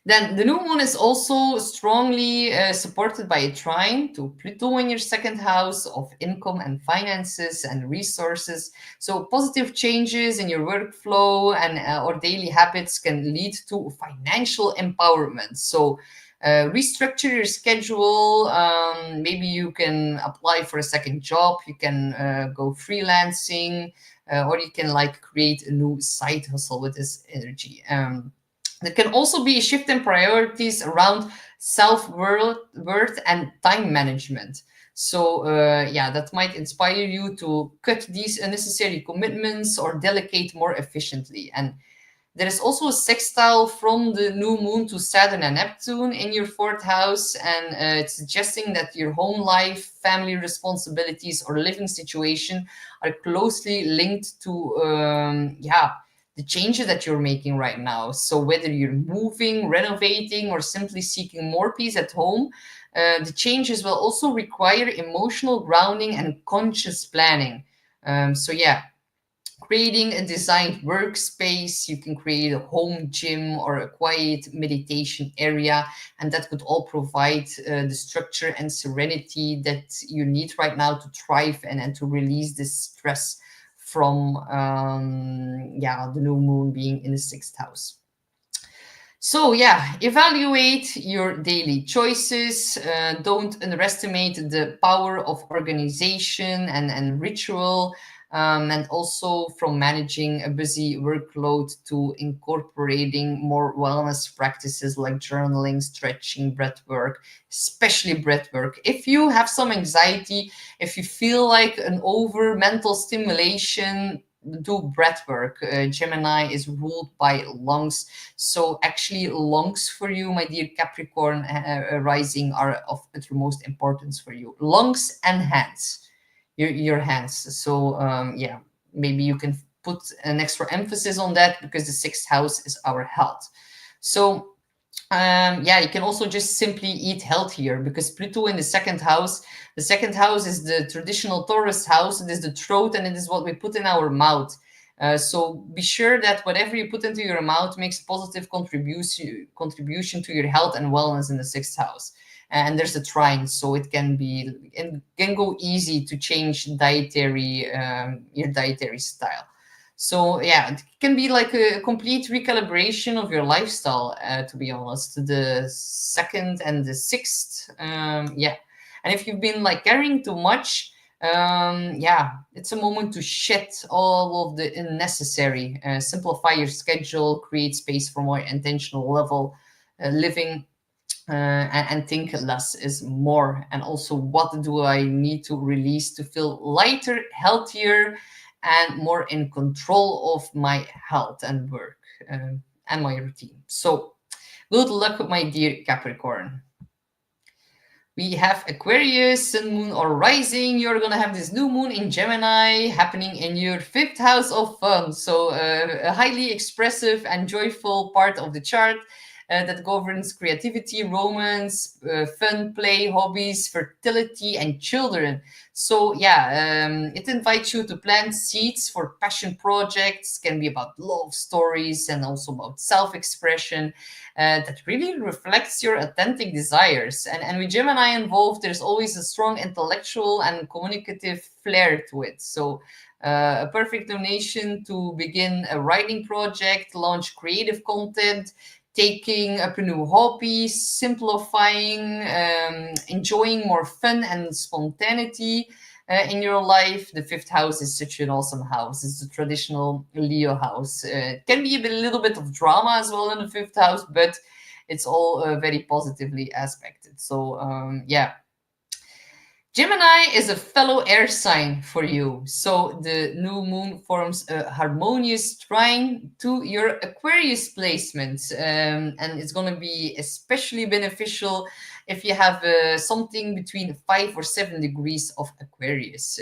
Then the new moon is also strongly supported by a trine to Pluto in your second house of income and finances and resources. So positive changes in your workflow and or daily habits can lead to financial empowerment. So restructure your schedule. Maybe you can apply for a second job. You can go freelancing, or you can like create a new side hustle with this energy. There can also be a shift in priorities around self-worth and time management. So yeah, that might inspire you to cut these unnecessary commitments or delegate more efficiently. And there is also a sextile from the new moon to Saturn and Neptune in your fourth house, and it's suggesting that your home life, family responsibilities, or living situation are closely linked to, yeah, the changes that you're making right now. So whether you're moving, renovating, or simply seeking more peace at home, the changes will also require emotional grounding and conscious planning. So yeah, creating a designed workspace, you can create a home gym or a quiet meditation area, and that could all provide the structure and serenity that you need right now to thrive and to release this stress from yeah, the new moon being in the sixth house. So yeah, evaluate your daily choices. Don't underestimate the power of organization and ritual, and also from managing a busy workload to incorporating more wellness practices like journaling, stretching, breath work, especially breath work. If you have some anxiety, if you feel like an over mental stimulation, do breath work. Gemini is ruled by lungs, so actually lungs for you, my dear Capricorn rising, are of utmost importance for you. Lungs and hands, your hands. So yeah, maybe you can put an extra emphasis on that because the sixth house is our health. So yeah, you can also just simply eat healthier because Pluto in the second house is the traditional Taurus house. It is the throat and it is what we put in our mouth. So be sure that whatever you put into your mouth makes positive contribution to your health and wellness in the sixth house. And there's a trine, so it can go easy to change your dietary style. So yeah, it can be like a complete recalibration of your lifestyle, to be honest. The second and the sixth, yeah. And if you've been like carrying too much, yeah, it's a moment to shed all of the unnecessary. Simplify your schedule, create space for more intentional level living, and think less is more. And also, what do I need to release to feel lighter, healthier, and more in control of my health and work, and my routine? So, good luck, my dear Capricorn. We have Aquarius, Sun, Moon, or Rising. You're gonna have this new moon in Gemini happening in your fifth house of fun. So, a highly expressive and joyful part of the chart that governs creativity, romance, fun, play, hobbies, fertility, and children. So, yeah, it invites you to plant seeds for passion projects. Can be about love stories and also about self-expression that really reflects your authentic desires. And with Gemini involved, there's always a strong intellectual and communicative flair to it. So a perfect donation to begin a writing project, launch creative content, taking up a new hobby, simplifying, enjoying more fun and spontaneity in your life. The fifth house is such an awesome house. It's the traditional Leo house. It can be a little bit of drama as well in the fifth house, but it's all very positively aspected. So yeah, Gemini is a fellow air sign for you. So the new moon forms a harmonious trine to your Aquarius placement. And it's going to be especially beneficial if you have something between 5 or 7 degrees of Aquarius,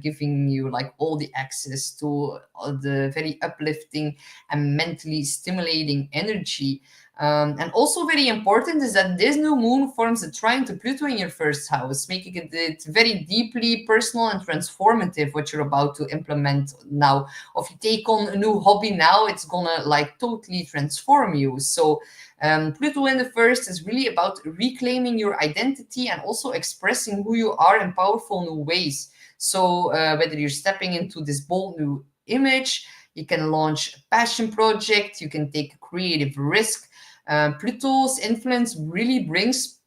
giving you like all the access to the very uplifting and mentally stimulating energy. And also very important is that this new moon forms a trine to Pluto in your first house, making it very deeply personal and transformative what you're about to implement now. Or if you take on a new hobby now, it's gonna like totally transform you. So Pluto in the first is really about reclaiming your identity and also expressing who you are in powerful new ways. So whether you're stepping into this bold new image, you can launch a passion project, you can take a creative risk. Pluto's influence really brings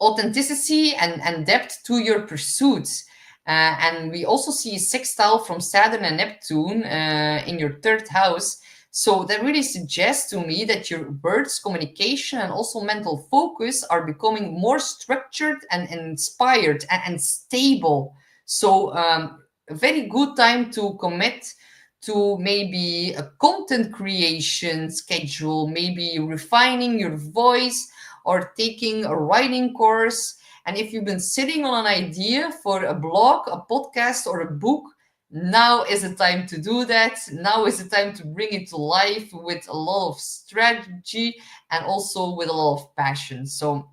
authenticity and depth to your pursuits. And we also see a sextile from Saturn and Neptune in your third house. So that really suggests to me that your words, communication, and also mental focus are becoming more structured and inspired and stable. So a very good time to commit to maybe a content creation schedule, maybe refining your voice or taking a writing course. And if you've been sitting on an idea for a blog, a podcast, or a book, now is the time to do that. Now is the time to bring it to life with a lot of strategy and also with a lot of passion. So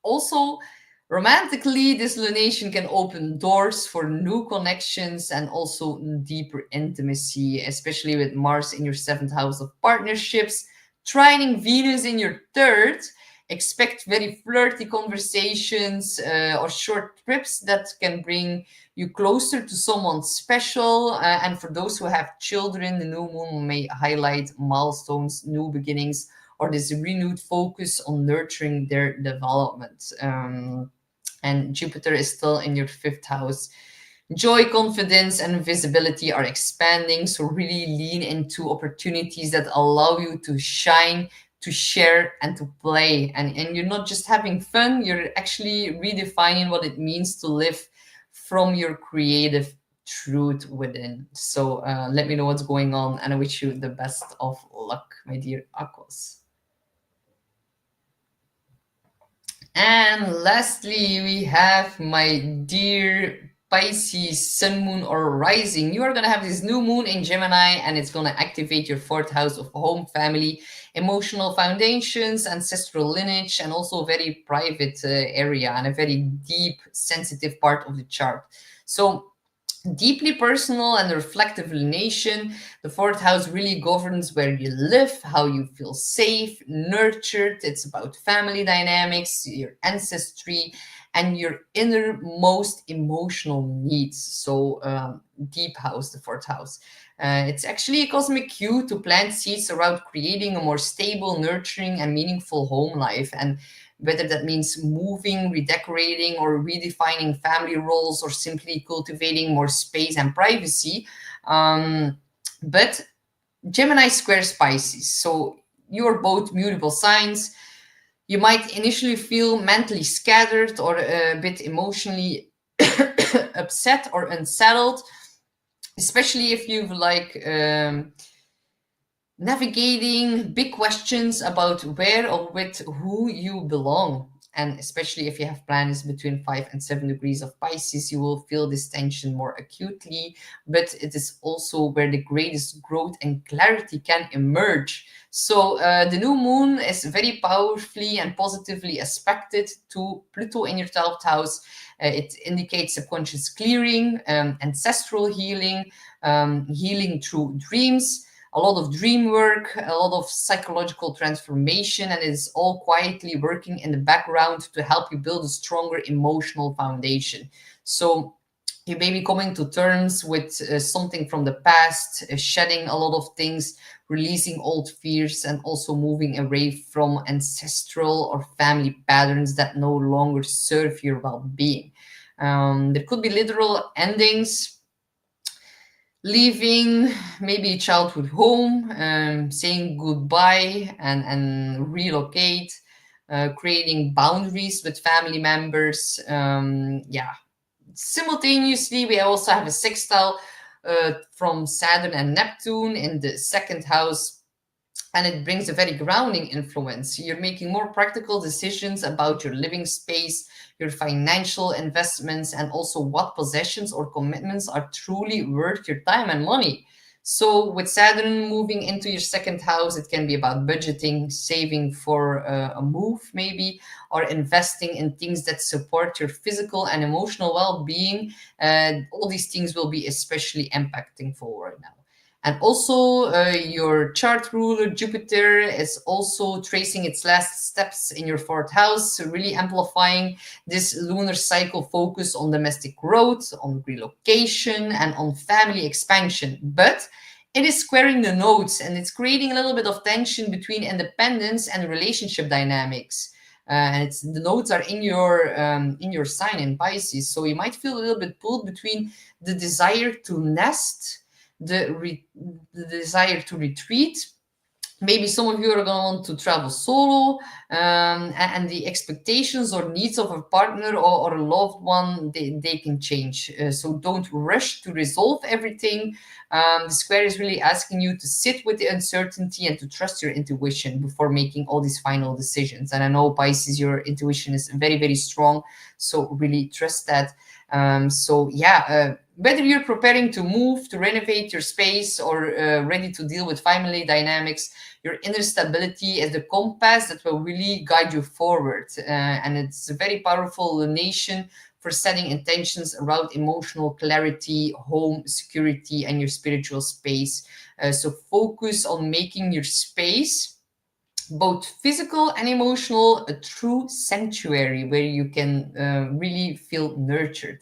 also, romantically, this lunation can open doors for new connections and also deeper intimacy, especially with Mars in your seventh house of partnerships, trining Venus in your third. Expect very flirty conversations or short trips that can bring you closer to someone special. And for those who have children, the new moon may highlight milestones, new beginnings, or this renewed focus on nurturing their development. And Jupiter is still in your fifth house. Joy, confidence, and visibility are expanding. So really lean into opportunities that allow you to shine, to share, and to play. And you're not just having fun, you're actually redefining what it means to live from your creative truth within. So let me know what's going on, and I wish you the best of luck, my dear Aquas. And lastly, we have my dear Pisces, sun, moon, or rising. You are going to have this new moon in Gemini, and it's going to activate your fourth house of home, family, emotional foundations, ancestral lineage, and also a very private area and a very deep, sensitive part of the chart. So deeply personal and reflective lunation. The fourth house really governs where you live, how you feel safe, nurtured. It's about family dynamics, your ancestry, and your innermost emotional needs. So deep house, the fourth house. It's actually a cosmic cue to plant seeds around creating a more stable, nurturing, and meaningful home life. And whether that means moving, redecorating, or redefining family roles, or simply cultivating more space and privacy. But Gemini squares Pisces, so you're both mutable signs. You might initially feel mentally scattered or a bit emotionally upset or unsettled, especially if you've like navigating big questions about where or with who you belong. And especially if you have planets between 5 and 7 degrees of Pisces, you will feel this tension more acutely, but it is also where the greatest growth and clarity can emerge. So the new moon is very powerfully and positively aspected to Pluto in your 12th house. It indicates subconscious clearing, ancestral healing, healing through dreams, a lot of dream work, a lot of psychological transformation, and it's all quietly working in the background to help you build a stronger emotional foundation. So you may be coming to terms with something from the past, shedding a lot of things, releasing old fears, and also moving away from ancestral or family patterns that no longer serve your well-being. There could be literal endings, leaving maybe a childhood home, saying goodbye and relocate, creating boundaries with family members. Yeah, simultaneously, we also have a sextile from Saturn and Neptune in the second house, and it brings a very grounding influence. You're making more practical decisions about your living space, your financial investments, and also what possessions or commitments are truly worth your time and money. So, with Saturn moving into your second house, it can be about budgeting, saving for a move, maybe, or investing in things that support your physical and emotional well being. All these things will be especially impacting forward now. And also, your chart ruler, Jupiter, is also tracing its last steps in your fourth house, so really amplifying this lunar cycle focus on domestic growth, on relocation, and on family expansion. But it is squaring the nodes, and it's creating a little bit of tension between independence and relationship dynamics. And the nodes are in your sign in Pisces, so you might feel a little bit pulled between the desire to nest, the desire to retreat. Maybe some of you are going to want to travel solo, and the expectations or needs of a partner or a loved one, they can change. So don't rush to resolve everything. The square is really asking you to sit with the uncertainty and to trust your intuition before making all these final decisions. And I know, Pisces, your intuition is very, very strong, so really trust that. Whether you're preparing to move, to renovate your space, or ready to deal with family dynamics, your inner stability is the compass that will really guide you forward. And it's a very powerful lunation for setting intentions around emotional clarity, home security, and your spiritual space. So focus on making your space, both physical and emotional, a true sanctuary where you can really feel nurtured,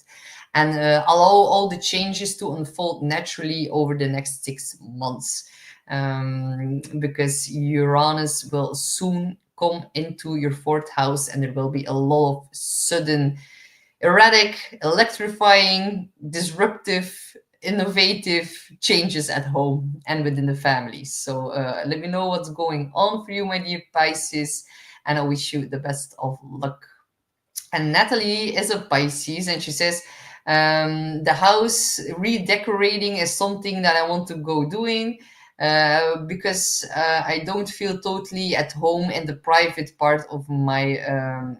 and allow all the changes to unfold naturally over the next 6 months, because Uranus will soon come into your fourth house, and there will be a lot of sudden, erratic, electrifying, disruptive, innovative changes at home and within the family. So let me know what's going on for you, my dear Pisces, and I wish you the best of luck. And Natalie is a Pisces, and she says, the house redecorating is something that I want to go doing, because I don't feel totally at home in the private part of my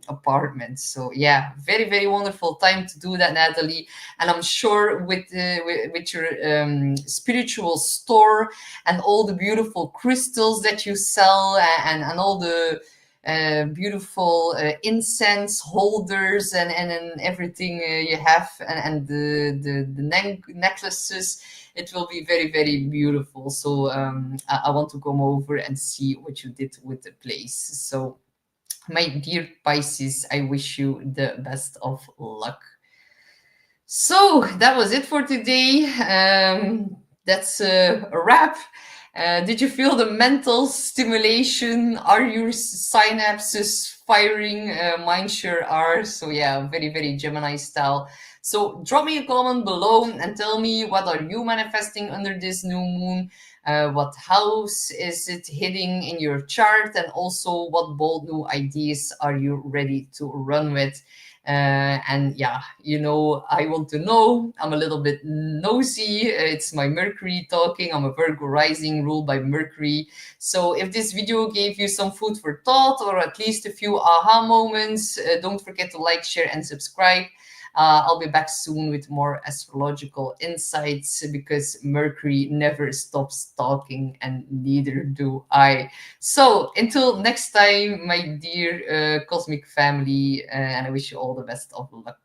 apartment. So yeah, very, very wonderful time to do that, Natalie. And I'm sure with your spiritual store and all the beautiful crystals that you sell, and all the beautiful incense holders and everything you have, and the necklaces, it will be very, very beautiful. So I want to come over and see what you did with the place. So my dear Pisces, I wish you the best of luck. So that was it for today. That's a wrap. Did you feel the mental stimulation? Are your synapses firing? Mine sure are. So yeah, very, very Gemini style. So drop me a comment below and tell me, what are you manifesting under this new moon? What house is it hitting in your chart? And also, what bold new ideas are you ready to run with? And yeah, I want to know. I'm a little bit nosy. It's my Mercury talking. I'm a Virgo rising ruled by Mercury. So if this video gave you some food for thought, or at least a few aha moments, don't forget to like, share, and subscribe. I'll be back soon with more astrological insights, because Mercury never stops talking, and neither do I. So until next time, my dear cosmic family, and I wish you all the best of luck.